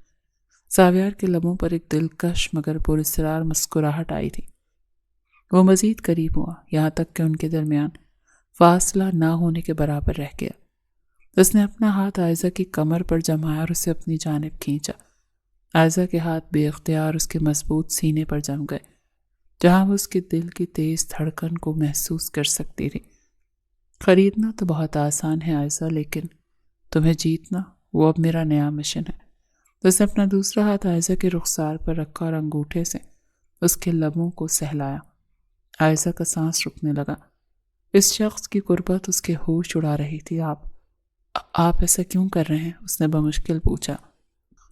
زاویار کے لبوں پر ایک دلکش مگر پراسرار مسکراہٹ آئی تھی۔ وہ مزید قریب ہوا، یہاں تک کہ ان کے درمیان فاصلہ نہ ہونے کے برابر رہ گیا۔ اس نے اپنا ہاتھ عائشہ کی کمر پر جمایا اور اسے اپنی جانب کھینچا۔ عائشہ کے ہاتھ بے اختیار اس کے مضبوط سینے پر جم گئے، جہاں وہ اس کے دل کی تیز دھڑکن کو محسوس کر سکتی تھی۔ خریدنا تو بہت آسان ہے عائشہ، لیکن تمہیں جیتنا وہ اب میرا نیا مشن ہے۔ اس نے اپنا دوسرا ہاتھ عائشہ کے رخسار پر رکھا اور انگوٹھے سے اس کے لبوں کو سہلایا۔ عائشہ کا سانس رکنے لگا۔ اس شخص کی قربت اس کے ہوش اڑا رہی تھی۔ آپ ایسا کیوں کر رہے ہیں؟ اس نے بمشکل پوچھا۔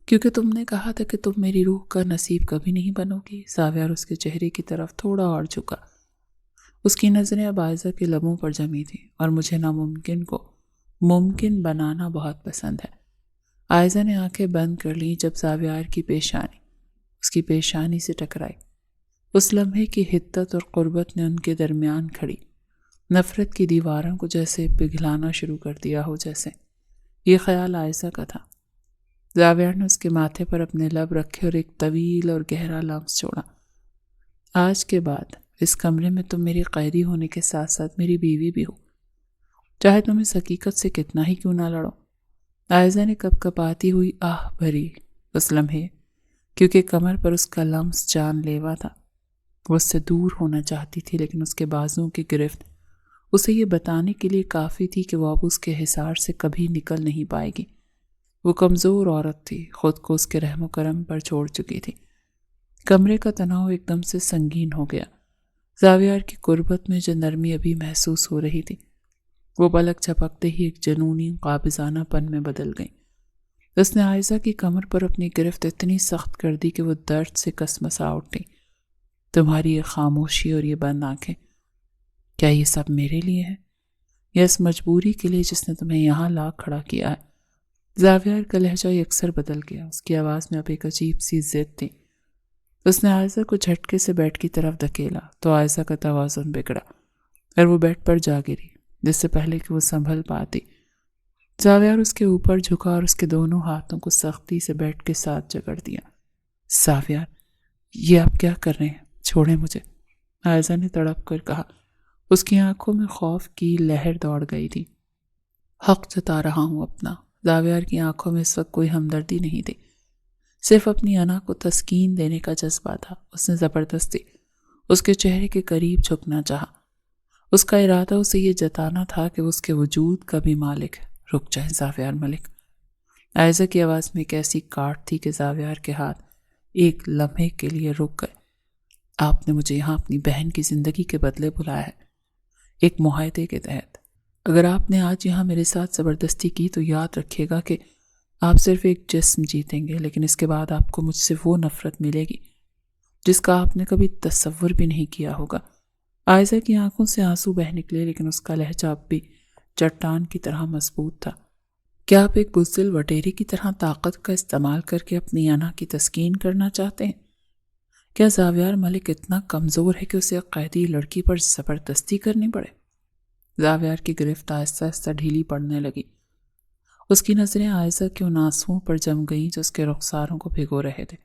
کیونکہ تم نے کہا تھا کہ تم میری روح کا نصیب کبھی نہیں بنو گی۔ زاویار اس کے چہرے کی طرف تھوڑا اور جھکا۔ اس کی نظریں اب عائشہ کے لبوں پر جمی تھیں۔ اور مجھے ناممکن کو ممکن بنانا بہت پسند ہے۔ عائشہ نے آنکھیں بند کر لیں جب زاویار کی پیشانی اس کی پیشانی سے ٹکرائی۔ اس لمحے کی حدت اور قربت نے ان کے درمیان کھڑی نفرت کی دیواروں کو جیسے پگھلانا شروع کر دیا ہو۔ جیسے یہ خیال عائشہ کا تھا۔ زاویار نے اس کے ماتھے پر اپنے لب رکھے اور ایک طویل اور گہرا لمس چھوڑا۔ آج کے بعد اس کمرے میں تم میری قیدی ہونے کے ساتھ ساتھ میری بیوی بھی ہو، چاہے تم اس حقیقت سے کتنا ہی کیوں نہ لڑو۔ عائشہ نے کپ کپاتی ہوئی آہ بھری اس لمحے، کیونکہ کمر پر اس کا لمس جان لیوا تھا۔ وہ اس سے دور ہونا چاہتی تھی، لیکن اس کے بازوؤں کی گرفت اسے یہ بتانے کے لیے کافی تھی کہ وہ اب اس کے حصار سے کبھی نکل نہیں پائے گی۔ وہ کمزور عورت تھی، خود کو اس کے رحم و کرم پر چھوڑ چکی تھی۔ کمرے کا تناؤ ایک دم سے سنگین ہو گیا۔ زاویار کی قربت میں جو نرمی ابھی محسوس ہو رہی تھی، وہ پلک جھپکتے ہی ایک جنونی قابضانہ پن میں بدل گئی۔ اس نے عائشہ کی کمر پر اپنی گرفت اتنی سخت کر دی کہ وہ درد سے کسمسا اٹھی۔ تمہاری یہ خاموشی اور یہ بند آنکھیں، کیا یہ سب میرے لیے ہے یا اس مجبوری کے لیے جس نے تمہیں یہاں لا کھڑا کیا ہے؟ زاویار کا لہجہ اکثر بدل گیا۔ اس کی آواز میں اب ایک عجیب سی ضد تھی۔ اس نے عائشہ کو جھٹکے سے بیڈ کی طرف دھکیلا تو عائشہ کا توازن بگڑا اور وہ بیڈ پر جا گری جس سے پہلے کہ وہ سنبھل پاتی۔ زاویار اس کے اوپر جھکا اور اس کے دونوں ہاتھوں کو سختی سے بیڈ کے ساتھ جکڑ دیا۔ زاویار، یہ آپ کیا کر رہے ہیں؟ چھوڑیں مجھے، عائشہ نے تڑپ کر کہا۔ اس کی آنکھوں میں خوف کی لہر دوڑ گئی تھی۔ حق جتا رہا ہوں اپنا۔ زاویار کی آنکھوں میں اس وقت کوئی ہمدردی نہیں تھی، صرف اپنی انا کو تسکین دینے کا جذبہ تھا۔ اس نے زبردستی اس کے چہرے کے قریب جھکنا چاہا۔ اس کا ارادہ اسے یہ جتانا تھا کہ وہ اس کے وجود کا بھی مالک ہے۔ رک جائیں زاویار ملک۔ عائشہ کی آواز میں ایک ایسی کاٹ تھی کہ زاویار کے ہاتھ ایک لمحے کے لیے رک گئے۔ آپ نے مجھے یہاں اپنی بہن کی زندگی کے بدلے بلایا ہے، ایک معاہدے کے تحت۔ اگر آپ نے آج یہاں میرے ساتھ زبردستی کی تو یاد رکھیے گا کہ آپ صرف ایک جسم جیتیں گے، لیکن اس کے بعد آپ کو مجھ سے وہ نفرت ملے گی جس کا آپ نے کبھی تصور بھی نہیں کیا ہوگا۔ عائزہ کی آنکھوں سے آنسو بہہ نکلے، لیکن اس کا لہجہ اب بھی چٹان کی طرح مضبوط تھا۔ کیا آپ ایک بزدل وٹیرے کی طرح طاقت کا استعمال کر کے اپنی انا کی تسکین کرنا چاہتے ہیں؟ کیا زاویار ملک اتنا کمزور ہے کہ اسے قیدی لڑکی پر زبردستی کرنی پڑے؟ زاویار کی گرفت آہستہ آہستہ ڈھیلی پڑنے لگی۔ اس کی نظریں عائزہ کے ان آنسوؤں پر جم گئیں جو اس کے رخساروں کو بھگو رہے تھے۔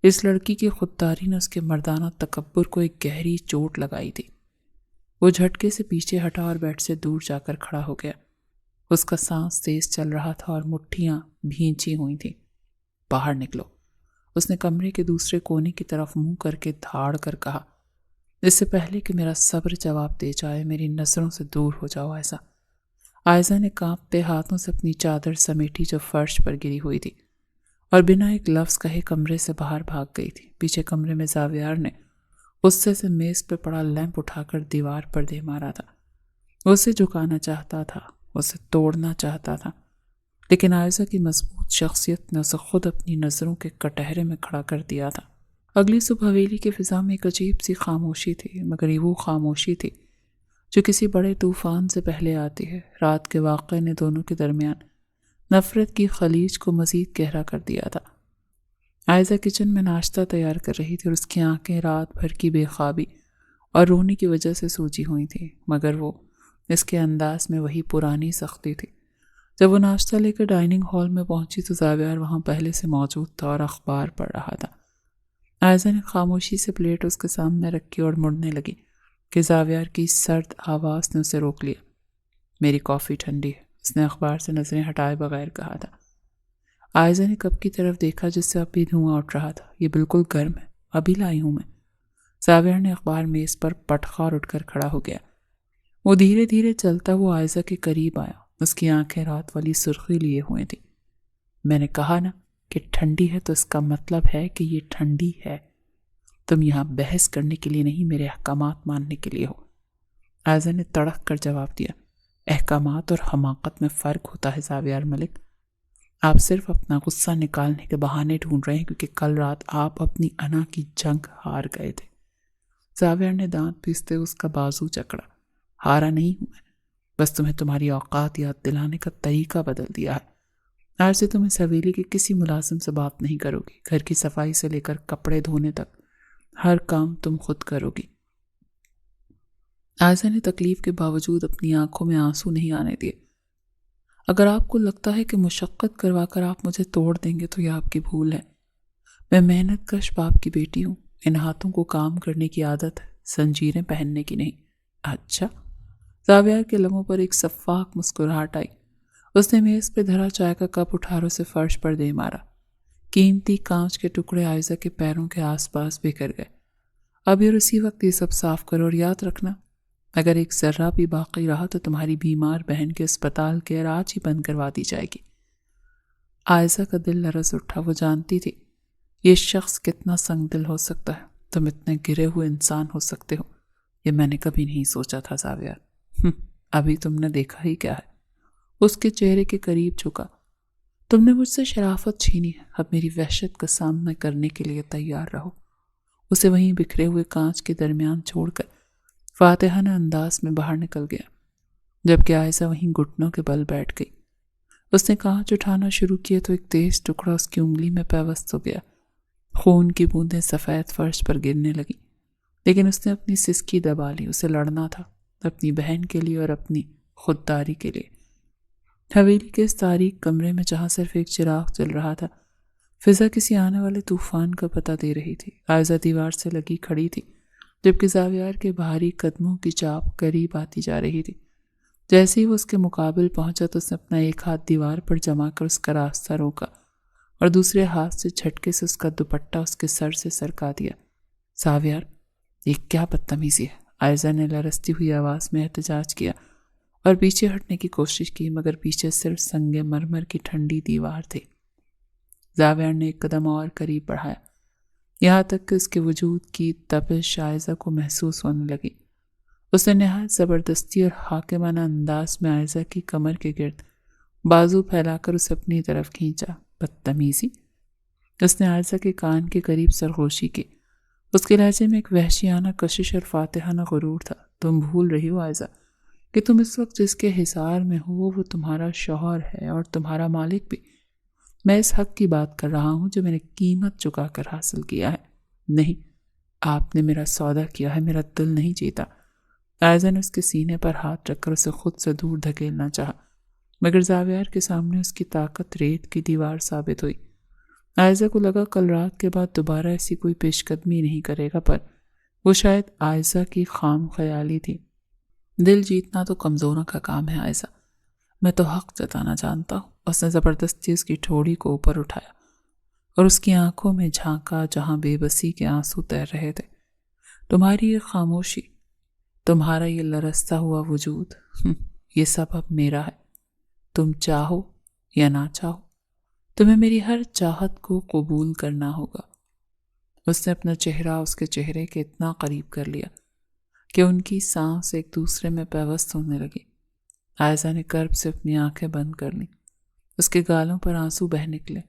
اس لڑکی کی خودداری نے اس کے مردانہ تکبر کو ایک گہری چوٹ لگائی تھی۔ وہ جھٹکے سے پیچھے ہٹا اور بیڈ سے دور جا کر کھڑا ہو گیا۔ اس کا سانس تیز چل رہا تھا اور مٹھیاں بھینچی ہوئی تھیں۔ باہر نکلو، اس نے کمرے کے دوسرے کونے کی طرف منہ کر کے دھاڑ کر کہا۔ اس سے پہلے کہ میرا صبر جواب دے جائے، میری نظروں سے دور ہو جاؤ عائزہ۔ عائزہ نے کانپتے ہاتھوں سے اپنی چادر سمیٹی جو فرش پر گری ہوئی تھی، اور بنا ایک لفظ کہے کمرے سے باہر بھاگ گئی تھی۔ پیچھے کمرے میں زاویار نے غصے سے میز پہ پڑا لیمپ اٹھا کر دیوار پر دے مارا تھا۔ وہ اسے جھکانا چاہتا تھا، اسے توڑنا چاہتا تھا، لیکن عائزہ کی مضبوط شخصیت نے اسے خود اپنی نظروں کے کٹہرے میں کھڑا کر دیا تھا۔ اگلی صبح حویلی کی فضا میں ایک عجیب سی خاموشی تھی، مگر یہ وہ خاموشی تھی جو کسی بڑے طوفان سے پہلے آتی ہے۔ رات کے واقعے نے دونوں کے درمیان نفرت کی خلیج کو مزید گہرا کر دیا تھا۔ عائزہ کچن میں ناشتہ تیار کر رہی تھی اور اس کی آنکھیں رات بھر کی بے خوابی اور رونے کی وجہ سے سوجی ہوئی تھیں، مگر وہ اس کے انداز میں وہی پرانی سختی تھی۔ جب وہ ناشتہ لے کر ڈائننگ ہال میں پہنچی تو زاویار وہاں پہلے سے موجود تھا اور اخبار پڑھ رہا تھا۔ عائزہ نے خاموشی سے پلیٹ اس کے سامنے رکھی اور مڑنے لگی کہ زاویار کی سرد آواز نے اسے روک لیا۔ میری کافی ٹھنڈی ہے، اس نے اخبار سے نظریں ہٹائے بغیر کہا تھا۔ عائزہ نے کپ کی طرف دیکھا جس سے ابھی دھواں اٹھ رہا تھا۔ یہ بالکل گرم ہے، ابھی لائی ہوں میں۔ زاویار نے اخبار میز پر پٹخار اٹھ کر کھڑا ہو گیا۔ وہ دھیرے دھیرے چلتا ہوا عائزہ کے قریب آیا۔ اس کی آنکھیں رات والی سرخی لیے ہوئے تھیں۔ میں نے کہا نا کہ ٹھنڈی ہے تو اس کا مطلب ہے کہ یہ ٹھنڈی ہے۔ تم یہاں بحث کرنے کے لیے نہیں، میرے احکامات ماننے کے لیے ہو۔ عائزہ نے تڑک کر جواب دیا۔ احکامات اور حماقت میں فرق ہوتا ہے زاویار ملک۔ آپ صرف اپنا غصہ نکالنے کے بہانے ڈھونڈ رہے ہیں کیونکہ کل رات آپ اپنی انا کی جنگ ہار گئے تھے۔ زاویار نے دانت پیستے اس کا بازو جکڑا۔ ہارا نہیں ہوں میں، بس تمہیں تمہاری اوقات یاد دلانے کا طریقہ بدل دیا ہے۔ آج سے تم اس حویلی کے کسی ملازم سے بات نہیں کرو گی۔ گھر کی صفائی سے لے کر کپڑے دھونے تک ہر کام تم خود کرو گی۔ عائزہ نے تکلیف کے باوجود اپنی آنکھوں میں آنسو نہیں آنے دیے۔ اگر آپ کو لگتا ہے کہ مشقت کروا کر آپ مجھے توڑ دیں گے تو یہ آپ کی بھول ہے۔ میں محنت کش باپ کی بیٹی ہوں، ان ہاتھوں کو کام کرنے کی عادت ہے، زنجیریں پہننے کی نہیں۔ اچھا؟ زاویار کے لبوں پر ایک شفاف مسکراہٹ آئی۔ اس نے میز پہ دھرا چائے کا کپ اٹھا اور اسے فرش پر دے مارا۔ قیمتی کانچ کے ٹکڑے عائزہ کے پیروں کے آس پاس بکھر گئے۔ ابھی اور اسی وقت یہ سب صاف کرو اور یاد رکھنا، اگر ایک ذرہ بھی باقی رہا تو تمہاری بیمار بہن کے اسپتال کے علاج ہی بند کروا دی جائے گی۔ عائزہ کا دل لرز اٹھا۔ وہ جانتی تھی یہ شخص کتنا سنگ دل ہو سکتا ہے۔ تم اتنے گرے ہوئے انسان ہو سکتے ہو، یہ میں نے کبھی نہیں سوچا تھا زاویار۔ ابھی تم نے دیکھا ہی کیا ہے۔ اس کے چہرے کے قریب جھکا۔ تم نے مجھ سے شرافت چھینی ہے، اب میری وحشت کا سامنا کرنے کے لیے تیار رہو۔ اسے وہیں بکھرے ہوئے کانچ کے درمیان چھوڑ کر فاتحانہ انداز میں باہر نکل گیا، جبکہ عائزہ وہیں گھٹنوں کے بل بیٹھ گئی۔ اس نے کانچ اٹھانا شروع کیا تو ایک تیز ٹکڑا اس کی انگلی میں پیوست ہو گیا۔ خون کی بوندیں سفید فرش پر گرنے لگیں، لیکن اس نے اپنی سسکی دبا لی۔ اسے لڑنا تھا، اپنی بہن کے لیے اور اپنی خودداری کے لیے۔ حویلی کے اس تاریک کمرے میں جہاں صرف ایک چراغ جل رہا تھا، فضا کسی آنے والے طوفان کا پتہ دے رہی تھی۔ عائزہ دیوار سے لگی کھڑی تھی، جبکہ زاویار کے بھاری قدموں کی چاپ قریب آتی جا رہی تھی۔ جیسے ہی وہ اس کے مقابل پہنچا تو اس نے اپنا ایک ہاتھ دیوار پر جما کر اس کا راستہ روکا اور دوسرے ہاتھ سے جھٹکے سے اس کا دوپٹہ اس کے سر سے سرکا دیا۔ زاویار، یہ کیا بدتمیزی ہے؟ عائزہ نے لرزتی ہوئی آواز میں احتجاج کیا اور پیچھے ہٹنے کی کوشش کی، مگر پیچھے صرف سنگ مرمر کی ٹھنڈی دیوار تھی۔ زاویار نے ایک قدم اور قریب بڑھایا، یہاں تک کہ اس کے وجود کی تپش عائزہ کو محسوس ہونے لگی۔ اس نے نہایت زبردستی اور حاکمانہ انداز میں عائزہ کی کمر کے گرد بازو پھیلا کر اسے اپنی طرف کھینچا۔ بدتمیزی؟ اس نے عائزہ کے کان کے قریب سرگوشی کی اس کے لہجے میں ایک وحشیانہ کشش اور فاتحانہ غرور تھا۔ تم بھول رہی ہو عائزہ کہ تم اس وقت جس کے حصار میں ہو وہ تمہارا شوہر ہے اور تمہارا مالک بھی۔ میں اس حق کی بات کر رہا ہوں جو میں نے قیمت چکا کر حاصل کیا ہے۔ نہیں، آپ نے میرا سودا کیا ہے، میرا دل نہیں جیتا۔ عائزہ نے اس کے سینے پر ہاتھ رکھ کر اسے خود سے دور دھکیلنا چاہا، مگر زاویار کے سامنے اس کی طاقت ریت کی دیوار ثابت ہوئی۔ عائزہ کو لگا کل رات کے بعد دوبارہ ایسی کوئی پیش قدمی نہیں کرے گا، پر وہ شاید عائزہ کی خام خیالی تھی۔ دل جیتنا تو کمزوروں کا کام ہے عائزہ، میں تو حق جتانا جانتا ہوں۔ اس نے زبردستی اس کی ٹھوڑی کو اوپر اٹھایا اور اس کی آنکھوں میں جھانکا جہاں بے بسی کے آنسو تیر رہے تھے۔ تمہاری یہ خاموشی، تمہارا یہ لرزتا ہوا وجود، یہ سب اب میرا ہے۔ تم چاہو یا نہ چاہو، تمہیں میری ہر چاہت کو قبول کرنا ہوگا۔ اس نے اپنا چہرہ اس کے چہرے کے اتنا قریب کر لیا کہ ان کی سانس ایک دوسرے میں پیوست ہونے لگی۔ عائزہ نے کرب سے اپنی آنکھیں بند کر لیں۔ اس کے گالوں پر آنسو بہہ نکلے۔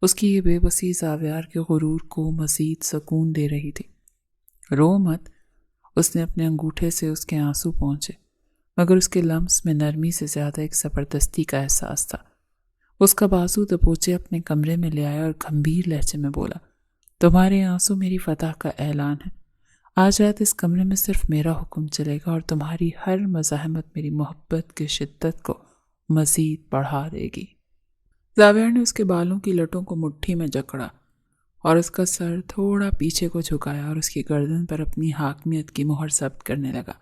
اس کی یہ بے بسی زاویار کے غرور کو مزید سکون دے رہی تھی۔ رو مت، اس نے اپنے انگوٹھے سے اس کے آنسو پہنچے، مگر اس کے لمس میں نرمی سے زیادہ ایک زبردستی کا احساس تھا۔ اس کا بازو دبوچے اپنے کمرے میں لے آیا اور گھمبیر لہجے میں بولا، تمہارے آنسو میری فتح کا اعلان ہے۔ آج رات اس کمرے میں صرف میرا حکم چلے گا اور تمہاری ہر مزاحمت میری محبت کی شدت کو مزید بڑھا دے گی۔ زاویار نے اس کے بالوں کی لٹوں کو مٹھی میں جکڑا اور اس کا سر تھوڑا پیچھے کو جھکایا اور اس کی گردن پر اپنی حاکمیت کی مہر ثبت کرنے لگا۔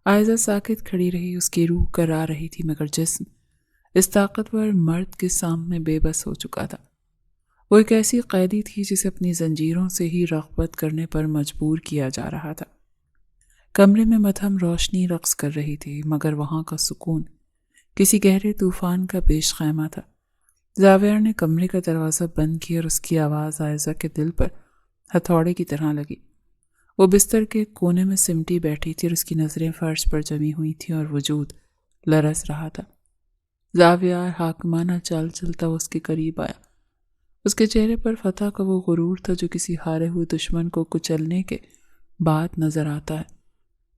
عائزہ ساکت کھڑی رہی، اس کی روح کرا رہی تھی، مگر جسم اس طاقتور مرد کے سامنے بے بس ہو چکا تھا۔ وہ ایک ایسی قیدی تھی جسے اپنی زنجیروں سے ہی رغبت کرنے پر مجبور کیا جا رہا تھا۔ کمرے میں مدھم روشنی رقص کر رہی تھی، مگر وہاں کا سکون کسی گہرے طوفان کا پیش خیمہ تھا۔ زاویار نے کمرے کا دروازہ بند کیا اور اس کی آواز عائزہ کے دل پر ہتھوڑے کی طرح لگی۔ وہ بستر کے کونے میں سمٹی بیٹھی تھی اور اس کی نظریں فرش پر جمی ہوئی تھیں اور وجود لرز رہا تھا۔ زاویار حاکمانہ چال چلتا وہ اس کے قریب آیا۔ اس کے چہرے پر فتح کا وہ غرور تھا جو کسی ہارے ہوئے دشمن کو کچلنے کے بعد نظر آتا ہے۔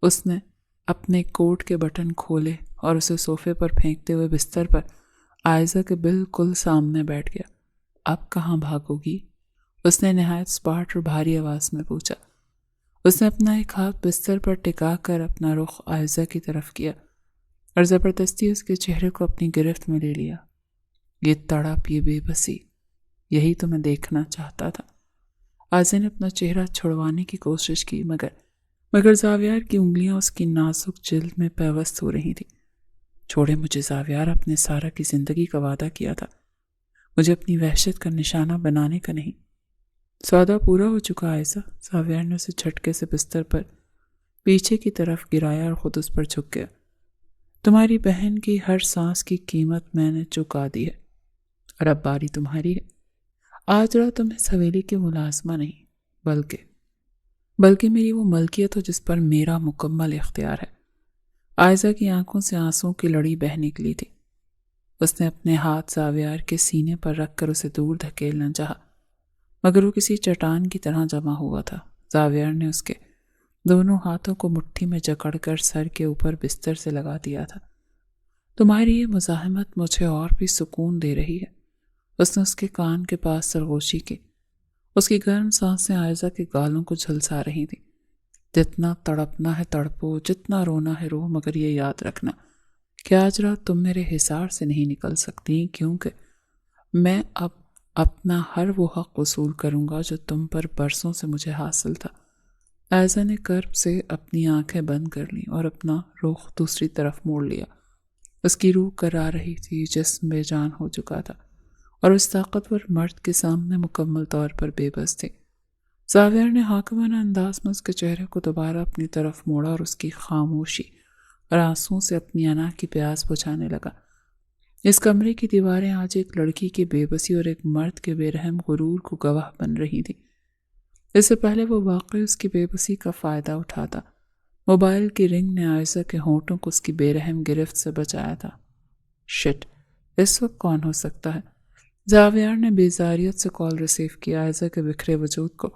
اس نے اپنے کوٹ کے بٹن کھولے اور اسے صوفے پر پھینکتے ہوئے بستر پر عائزہ کے بالکل سامنے بیٹھ گیا۔ اب کہاں بھاگو گی؟ اس نے نہایت سپاٹ اور بھاری آواز میں پوچھا۔ اس نے اپنا ایک ہاتھ بستر پر ٹکا کر اپنا رخ عائزہ کی طرف کیا اور زبردستی اس کے چہرے کو اپنی گرفت میں لے لیا۔ یہ تڑپ، یہ بے بسی، یہی تو میں دیکھنا چاہتا تھا۔ عائزہ نے اپنا چہرہ چھڑوانے کی کوشش کی، مگر زاویار کی انگلیاں اس کی نازک جلد میں پیوست ہو رہی تھی۔ چھوڑے مجھے زاویار، اپنے سارا کی زندگی کا وعدہ کیا تھا، مجھے اپنی وحشت کا نشانہ بنانے کا نہیں۔ سودا پورا ہو چکا عائزہ۔ زاویار نے اسے جھٹکے سے بستر پر پیچھے کی طرف گرایا اور خود اس پر جھک گیا۔ تمہاری بہن کی ہر سانس کی قیمت میں نے چکا دی ہے اور اب باری تمہاری ہے۔ آج رات تم اس حویلی کی ملازمہ نہیں، بلکہ میری وہ ملکیت ہو جس پر میرا مکمل اختیار ہے۔ عائزہ کی آنکھوں سے آنسوں کی لڑی بہہ نکلی تھی۔ اس نے اپنے ہاتھ زاویار کے سینے پر رکھ کر اسے دور دھکیلنا چاہا، مگر وہ کسی چٹان کی طرح جمع ہوا تھا۔ زاویار نے اس کے دونوں ہاتھوں کو مٹھی میں جکڑ کر سر کے اوپر بستر سے لگا دیا تھا۔ تمہاری یہ مزاحمت مجھے اور بھی سکون دے رہی ہے۔ اس نے اس کے کان کے پاس سرگوشی کی۔ اس کی گرم سانسیں عائزہ کے گالوں کو جھلسا رہی تھیں۔ جتنا تڑپنا ہے تڑپو، جتنا رونا ہے رو، مگر یہ یاد رکھنا کہ آج رات تم میرے حصار سے نہیں نکل سکتی، کیونکہ میں اب اپنا ہر وہ حق وصول کروں گا جو تم پر برسوں سے مجھے حاصل تھا۔ عائزہ نے کرب سے اپنی آنکھیں بند کر لیں اور اپنا رخ دوسری طرف موڑ لیا۔ اس کی روح کرا رہی تھی، جسم بے جان ہو چکا تھا اور اس طاقتور مرد کے سامنے مکمل طور پر بے بس تھی۔ زاویار نے حاکمانہ انداز میں اس کے چہرے کو دوبارہ اپنی طرف موڑا اور اس کی خاموشی اور آنسوؤں سے اپنی انا کی پیاس بجھانے لگا۔ اس کمرے کی دیواریں آج ایک لڑکی کی بے بسی اور ایک مرد کے بے رحم غرور کو گواہ بن رہی تھی۔ اس سے پہلے وہ واقعی اس کی بے بسی کا فائدہ اٹھاتا۔ موبائل کی رنگ نے عائزہ کے ہونٹوں کو اس کی بے رحم گرفت سے بچایا تھا۔ شٹ، اس وقت کون ہو سکتا ہے؟ زاویار نے بیزاریت سے کال ریسیو کیا۔ عائزہ کے بکھرے وجود کو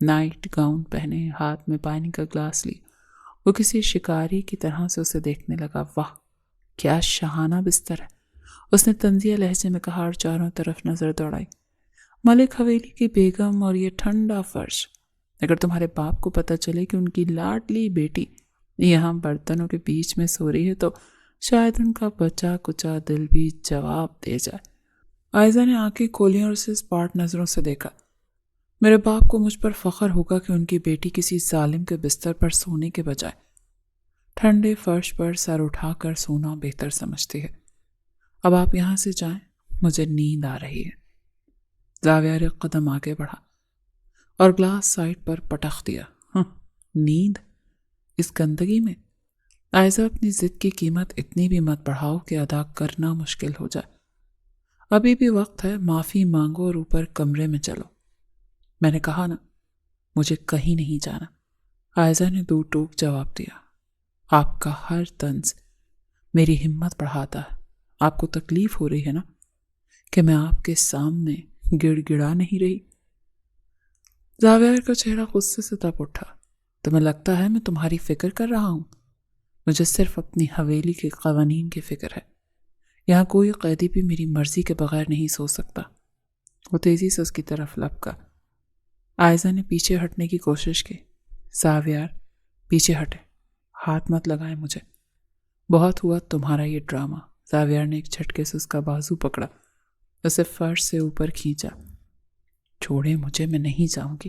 نائٹ گاؤن پہنے، ہاتھ میں پانی کا گلاس لی، وہ کسی شکاری کی طرح سے اسے دیکھنے لگا۔ واہ کیا شاہانہ بستر ہے، اس نے طنزیہ لہجے میں کہا اور چاروں طرف نظر دوڑائی۔ ملک حویلی کی بیگم اور یہ ٹھنڈا فرش، اگر تمہارے باپ کو پتہ چلے کہ ان کی لاڈلی بیٹی یہاں برتنوں کے بیچ میں سو رہی ہے تو شاید ان کا بچا کچا دل بھی جواب دے جائے۔ عائزہ نے آنکھیں کھولیں اور اسے اسپاٹ نظروں سے دیکھا۔ میرے باپ کو مجھ پر فخر ہوگا کہ ان کی بیٹی کسی ظالم کے بستر پر سونے کے بجائے ٹھنڈے فرش پر سر اٹھا کر سونا بہتر سمجھتی ہے۔ اب آپ یہاں سے جائیں، مجھے نیند آ رہی ہے۔ زاویہ ایک قدم آگے بڑھا اور گلاس سائڈ پر پٹخ دیا۔ نیند اس گندگی میں؟ عائزہ اپنی ضد کی قیمت اتنی بھی مت بڑھاؤ کہ ادا کرنا مشکل ہو جائے۔ ابھی بھی وقت ہے، معافی مانگو اور اوپر کمرے میں چلو۔ میں نے کہا نا مجھے کہیں نہیں جانا، عائزہ نے دو ٹوک جواب دیا۔ آپ کا ہر طنز میری ہمت بڑھاتا ہے۔ آپ کو تکلیف ہو رہی ہے نا کہ میں آپ کے سامنے گڑ گڑا نہیں رہی؟ زاویہ کا چہرہ غصے سے تپ اٹھا۔ تمہیں لگتا ہے میں تمہاری فکر کر رہا ہوں؟ مجھے صرف اپنی حویلی کے قوانین کی فکر ہے۔ یہاں کوئی قیدی بھی میری مرضی کے بغیر نہیں سو سکتا۔ وہ تیزی سے اس کی طرف لپکا۔ عائزہ نے پیچھے ہٹنے کی کوشش کی۔ زاویہ پیچھے ہٹے، ہاتھ مت لگائیں مجھے۔ بہت ہوا تمہارا یہ ڈرامہ۔ زاویہ نے ایک جھٹکے سے اس کا بازو پکڑا، اسے فرش سے اوپر کھینچا۔ چھوڑے مجھے، میں نہیں جاؤں گی۔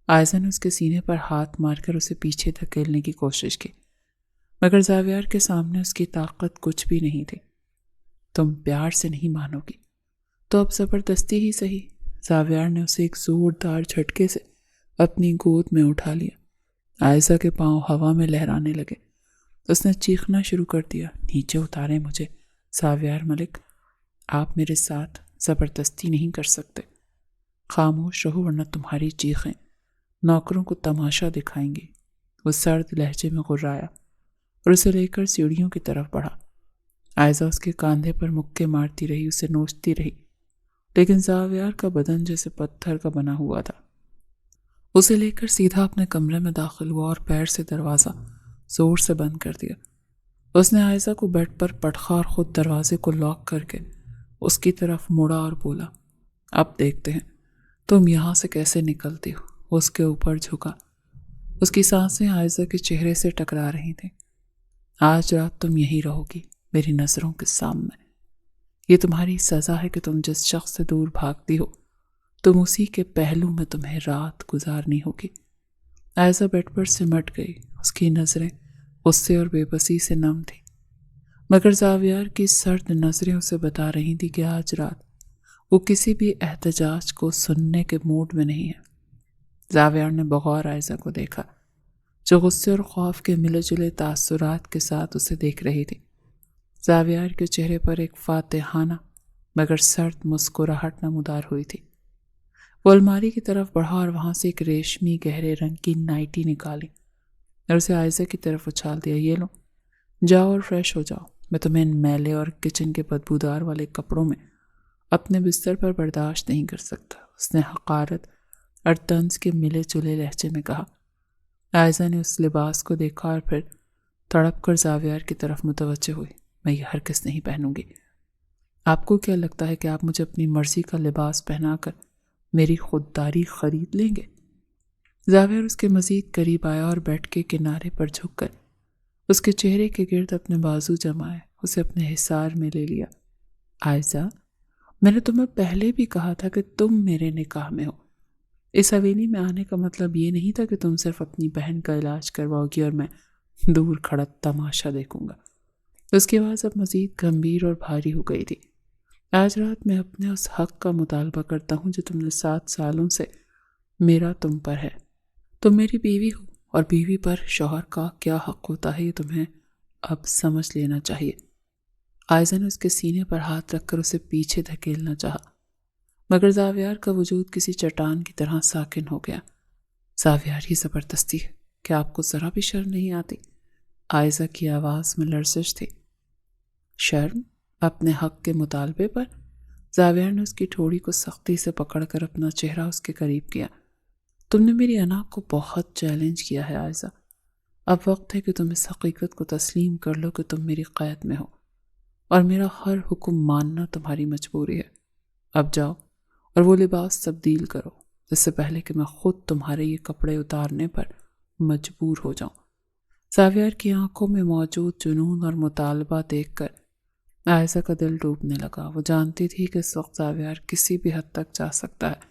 عائزہ نے اس کے سینے پر ہاتھ مار کر اسے پیچھے دھکیلنے کی کوشش کی، مگر زاویہ کے سامنے اس کی طاقت کچھ بھی نہیں تھی۔ تم پیار سے نہیں مانو گی تو اب زبردستی ہی صحیح۔ زاویہ نے اسے ایک زوردار جھٹکے سے اپنی گود میں اٹھا لیا۔ عائزہ کے پاؤں ہوا میں لہرانے لگے۔ اس نے چیخنا شروع کر دیا، نیچے اتارے مجھے۔ زاویہ ملک، آپ میرے ساتھ زبردستی نہیں کر سکتے۔ خاموش رہو ورنہ تمہاری چیخیں نوکروں کو تماشا دکھائیں گی۔ وہ سرد لہجے میں غرایا اور اسے لے کر سیڑھیوں کی طرف بڑھا۔ عائزہ اس کے کاندھے پر مکے مارتی رہی، اسے نوچتی رہی، لیکن زاویہ کا بدن جیسے پتھر کا بنا ہوا تھا۔ اسے لے کر سیدھا اپنے کمرے میں داخل ہوا اور پیر سے دروازہ زور سے بند کر دیا۔ اس نے عائزہ کو بیڈ پر پٹخا اور خود دروازے کو لاک کر کے اس کی طرف مڑا اور بولا، اب دیکھتے ہیں تم یہاں سے کیسے نکلتی ہو۔ وہ اس کے اوپر جھکا، اس کی سانسیں عائزہ کے چہرے سے ٹکرا رہی تھیں۔ آج رات تم یہی رہو گی میری نظروں کے سامنے۔ یہ تمہاری سزا ہے کہ تم جس شخص سے دور بھاگتی ہو تم اسی کے پہلو میں تمہیں رات گزارنی ہوگی۔ عائزہ بیڈ پر سمٹ گئی، اس کی نظریں غصے اور بے بسی سے نم تھی، مگر زاویہ کی سرد نظریں اسے بتا رہی تھی کہ آج رات وہ کسی بھی احتجاج کو سننے کے موڈ میں نہیں ہے۔ زاویہ نے بغور عائزہ کو دیکھا جو غصے اور خوف کے ملے جلے تاثرات کے ساتھ اسے دیکھ رہی تھی۔ زاویہ کے چہرے پر ایک فاتحانہ مگر سرد مسکراہٹ نمودار ہوئی تھی۔ وہ الماری کی طرف بڑھا اور وہاں سے ایک ریشمی گہرے رنگ کی نائٹی نکالی اور اسے عائزہ کی طرف اچھال دیا۔ یہ لو، جاؤ اور فریش ہو جاؤ، میں تمہیں ان میلے اور کچن کے بدبودار والے کپڑوں میں اپنے بستر پر برداشت نہیں کر سکتا، اس نے حقارت اور طنز کے ملے جلے لہجے میں کہا۔ عائزہ نے اس لباس کو دیکھا اور پھر تڑپ کر زاویہ کی طرف متوجہ ہوئی۔ میں یہ ہرگز نہیں پہنوں گی۔ آپ کو کیا لگتا ہے کہ آپ مجھے اپنی مرضی کا لباس پہنا کر میری خودداری خرید لیں گے؟ زاویہ اس کے مزید قریب آیا اور بیڈ کے کنارے پر جھک کر اس کے چہرے کے گرد اپنے بازو جمائے، اسے اپنے حصار میں لے لیا۔ عائزہ، میں نے تمہیں پہلے بھی کہا تھا کہ تم میرے نکاح میں ہو۔ اس حویلی میں آنے کا مطلب یہ نہیں تھا کہ تم صرف اپنی بہن کا علاج کرواؤ گی اور میں دور کھڑا تماشا دیکھوں گا۔ اس کی آواز اب مزید گمبھیر اور بھاری ہو گئی تھی۔ آج رات میں اپنے اس حق کا مطالبہ کرتا ہوں جو تم نے 7 سالوں سے میرا تم پر ہے۔ تم میری بیوی ہو اور بیوی پر شوہر کا کیا حق ہوتا ہے یہ تمہیں اب سمجھ لینا چاہیے۔ عائزہ نے اس کے سینے پر ہاتھ رکھ کر اسے پیچھے دھکیلنا چاہا، مگر زاویہ کا وجود کسی چٹان کی طرح ساکن ہو گیا۔ زاویہ ہی زبردستی ہے، کیا آپ کو ذرا بھی شرم نہیں آتی؟ عائزہ کی آواز میں لرزش تھی۔ شرم اپنے حق کے مطالبے پر؟ زاویہ نے اس کی ٹھوڑی کو سختی سے پکڑ کر اپنا چہرہ اس کے قریب کیا۔ تم نے میری انا کو بہت چیلنج کیا ہے عائزہ، اب وقت ہے کہ تم اس حقیقت کو تسلیم کر لو کہ تم میری قید میں ہو اور میرا ہر حکم ماننا تمہاری مجبوری ہے۔ اب جاؤ اور وہ لباس تبدیل کرو اس سے پہلے کہ میں خود تمہارے یہ کپڑے اتارنے پر مجبور ہو جاؤں۔ زاویار کی آنکھوں میں موجود جنون اور مطالبہ دیکھ کر عائزہ کا دل ڈوبنے لگا۔ وہ جانتی تھی کہ اس وقت زاویار کسی بھی حد تک جا سکتا ہے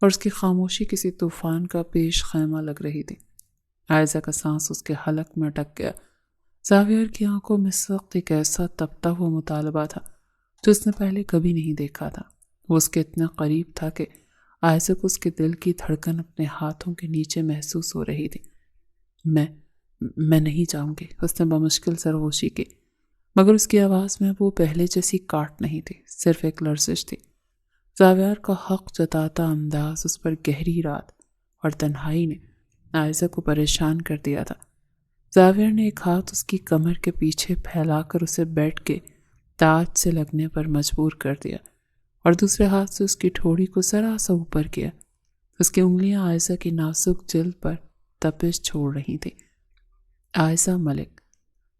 اور اس کی خاموشی کسی طوفان کا پیش خیمہ لگ رہی تھی۔ عائزہ کا سانس اس کے حلق میں اٹک گیا۔ زاویار کی آنکھوں میں اس وقت ایک ایسا تپتا ہوا مطالبہ تھا جو اس نے پہلے کبھی نہیں دیکھا تھا۔ وہ اس کے اتنا قریب تھا کہ عائزہ کو اس کے دل کی دھڑکن اپنے ہاتھوں کے نیچے محسوس ہو رہی تھی۔ میں نہیں جاؤں گی، اس نے بمشکل سرگوشی کی، مگر اس کی آواز میں وہ پہلے جیسی کاٹ نہیں تھی، صرف ایک لرزش تھی۔ زاویار کا حق جتاتا انداز اس پر گہری رات اور تنہائی نے عائزہ کو پریشان کر دیا تھا۔ زاویار نے ایک ہاتھ اس کی کمر کے پیچھے پھیلا کر اسے بیڈ کے تاج سے لگنے پر مجبور کر دیا اور دوسرے ہاتھ سے اس کی ٹھوڑی کو ذرا سا اوپر کیا۔ اس کی انگلیاں عائزہ کی نازک جلد پر تپش چھوڑ رہی تھیں۔ عائزہ ملک،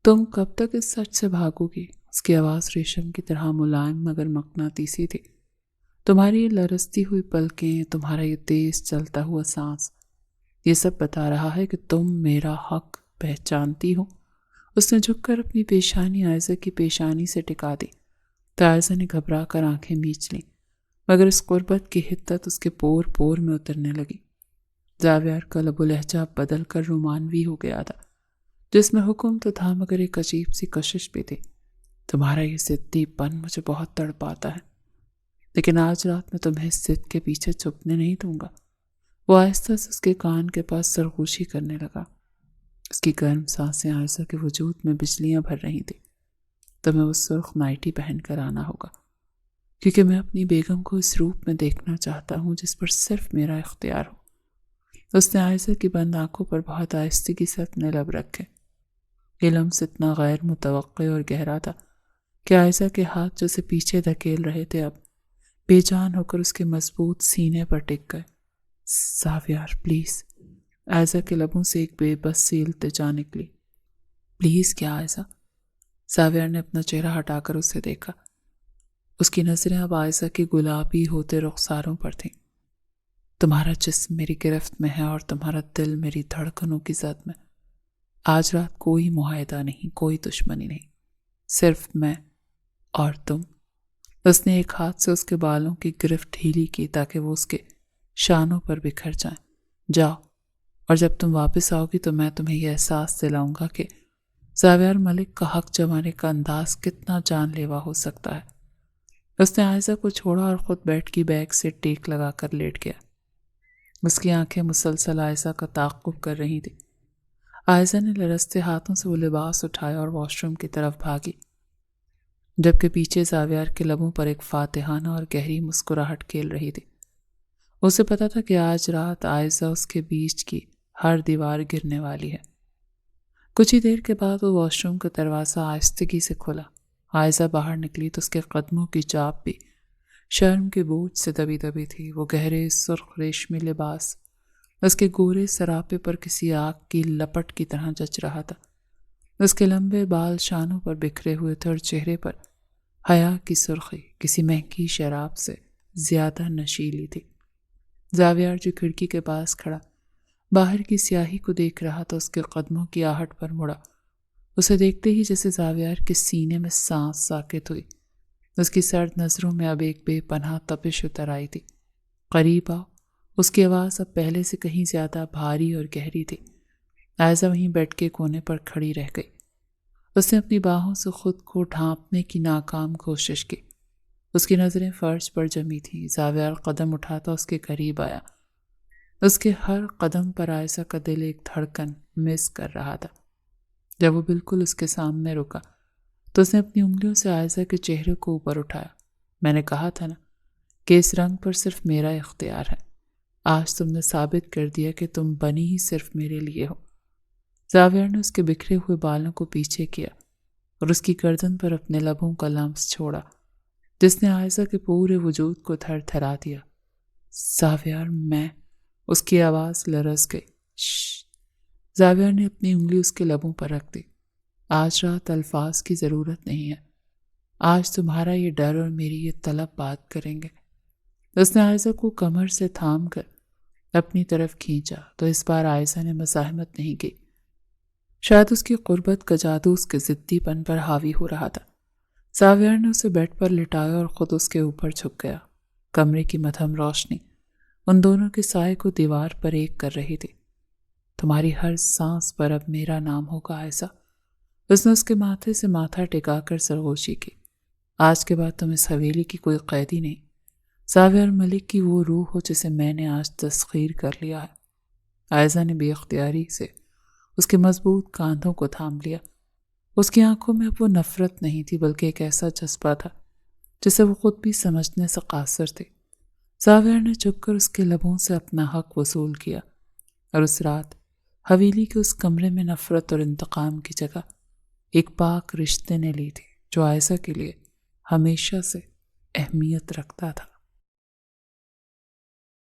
تم کب تک اس سچ سے بھاگو گی؟ اس کی آواز ریشم کی طرح ملائم مگر مقناطیسی تھی۔ تمہاری یہ لرزتی ہوئی پلکیں، تمہارا یہ تیز چلتا ہوا سانس، یہ سب بتا رہا ہے کہ تم میرا حق پہچانتی ہو۔ اس نے جھک کر اپنی پیشانی عائزہ کی پیشانی سے ٹکا دی تو عائزہ نے گھبرا کر آنکھیں میچ لیں، مگر اس قربت کی حدت اس کے پور پور میں اترنے لگی۔ زاویار کا لب و لہجہ بدل کر رومانوی ہو گیا تھا، جس میں حکم تو تھا مگر ایک عجیب سی کشش بھی تھی۔ تمہارا یہ ضدی پن مجھے بہت تڑپاتا ہے، لیکن آج رات میں تمہیں اس ضد کے پیچھے چھپنے نہیں دوں گا۔ وہ آہستہ سے اس کے کان کے پاس سرگوشی کرنے لگا۔ اس کی گرم سانسیں عائزہ کے وجود میں بجلیاں بھر رہی تھیں۔ تمہیں وہ سرخ نائٹی پہن کر آنا ہوگا، کیونکہ میں اپنی بیگم کو اس روپ میں دیکھنا چاہتا ہوں جس پر صرف میرا اختیار ہو۔ اس نے عائزہ کی بند آنکھوں پر بہت آہستگی سے اپنے لب رکھے۔ یہ لمس اتنا غیر متوقع اور گہرا تھا کہ عائزہ کے ہاتھ جو اسے پیچھے دھکیل رہے تھے اب بے جان ہو کر اس کے مضبوط سینے پر ٹک گئے۔ زاویار پلیز، عائزہ کے لبوں سے ایک بے بس سی التجا نکلی۔ پلیز کیا عائزہ؟ زاویار نے اپنا چہرہ ہٹا کر اسے دیکھا۔ اس کی نظریں اب عائزہ کی گلابی ہوتے رخساروں پر تھیں۔ تمہارا جسم میری گرفت میں ہے اور تمہارا دل میری دھڑکنوں کی زد میں۔ آج رات کوئی معاہدہ نہیں، کوئی دشمنی نہیں، صرف میں اور تم۔ اس نے ایک ہاتھ سے اس کے بالوں کی گرفت ڈھیلی کی تاکہ وہ اس کے شانوں پر بکھر جائیں۔ جاؤ، اور جب تم واپس آؤ گی تو میں تمہیں یہ احساس دلاؤں گا کہ زاویار ملک کا حق جمانے کا انداز کتنا جان لیوا ہو سکتا ہے۔ اس نے عائزہ کو چھوڑا اور خود بیڈ کی بیگ سے ٹیک لگا کر لیٹ گیا۔ اس کی آنکھیں مسلسل عائزہ کا تعاقب کر رہی تھیں۔ عائزہ نے لرزتے ہاتھوں سے وہ لباس اٹھایا اور واش روم کی طرف بھاگی، جبکہ پیچھے زاویار کے لبوں پر ایک فاتحانہ اور گہری مسکراہٹ کھیل رہی تھی۔ اسے پتا تھا کہ آج رات عائزہ اس کے بیچ کی ہر دیوار گرنے والی ہے۔ کچھ ہی دیر کے بعد وہ واش روم کا دروازہ آہستگی سے کھلا۔ عائزہ باہر نکلی تو اس کے قدموں کی چاپ بھی شرم کے بوجھ سے دبی دبی تھی۔ وہ گہرے سرخ ریشمی لباس اس کے گورے سراپے پر کسی آگ کی لپٹ کی طرح جچ رہا تھا۔ اس کے لمبے بال شانوں پر بکھرے ہوئے تھے اور چہرے پر حیا کی سرخی کسی مہنگی شراب سے زیادہ نشیلی تھی۔ زاویار جو کھڑکی کے پاس کھڑا باہر کی سیاہی کو دیکھ رہا تھا، اس کے قدموں کی آہٹ پر مڑا۔ اسے دیکھتے ہی جیسے زاویار کے سینے میں سانس ساکت ہوئی۔ اس کی سرد نظروں میں اب ایک بے پناہ تپش اتر آئی تھی۔ قریب آؤ، اس کی آواز اب پہلے سے کہیں زیادہ بھاری اور گہری تھی۔ عائزہ وہیں بیڈ کے کونے پر کھڑی رہ گئی۔ اس نے اپنی باہوں سے خود کو ڈھانپنے کی ناکام کوشش کی۔ اس کی نظریں فرش پر جمی تھیں۔ زاویار قدم اٹھاتا اس کے قریب آیا۔ اس کے ہر قدم پر عائزہ کا دل ایک دھڑکن مس کر رہا تھا۔ جب وہ بالکل اس کے سامنے رکا تو اس نے اپنی انگلیوں سے عائزہ کے چہرے کو اوپر اٹھایا۔ میں نے کہا تھا نا کہ اس رنگ پر صرف میرا اختیار ہے۔ آج تم نے ثابت کر دیا کہ تم بنی ہی صرف میرے لیے ہو۔ زاویار نے اس کے بکھرے ہوئے بالوں کو پیچھے کیا اور اس کی گردن پر اپنے لبوں کا لمس چھوڑا جس نے عائزہ کے پورے وجود کو تھر تھرا دیا۔ زاویار، میں اس کی آواز لرز گئی۔ زاویہ نے اپنی انگلی اس کے لبوں پر رکھ دی۔ آج رات الفاظ کی ضرورت نہیں ہے، آج تمہارا یہ ڈر اور میری یہ طلب بات کریں گے۔ اس نے عائشہ کو کمر سے تھام کر اپنی طرف کھینچا تو اس بار عائشہ نے مزاحمت نہیں کی۔ شاید اس کی قربت کا جادو اس کے ضدی پن پر حاوی ہو رہا تھا۔ زاویہ نے اسے بیڈ پر لٹایا اور خود اس کے اوپر جھک گیا۔ کمرے کی مدھم روشنی ان دونوں کے سائے کو دیوار پر ایک کر رہی تھی۔ تمہاری ہر سانس پر اب میرا نام ہوگا عائشہ۔ اس نے اس کے ماتھے سے ماتھا ٹکا کر سرگوشی کی۔ آج کے بعد تم اس حویلی کی کوئی قیدی نہیں، زاویہ ملک کی وہ روح ہو جسے میں نے آج تسخیر کر لیا ہے۔ عائشہ نے بے اختیاری سے اس کے مضبوط کاندھوں کو تھام لیا۔ اس کی آنکھوں میں اب وہ نفرت نہیں تھی بلکہ ایک ایسا جذبہ تھا جسے وہ خود بھی سمجھنے سے قاصر تھی۔ زاویہ نے جھک کر اس کے لبوں سے اپنا حق وصول کیا، اور اس رات حویلی کے اس کمرے میں نفرت اور انتقام کی جگہ ایک پاک رشتے نے لی تھی جو عائشہ کے لیے ہمیشہ سے اہمیت رکھتا تھا۔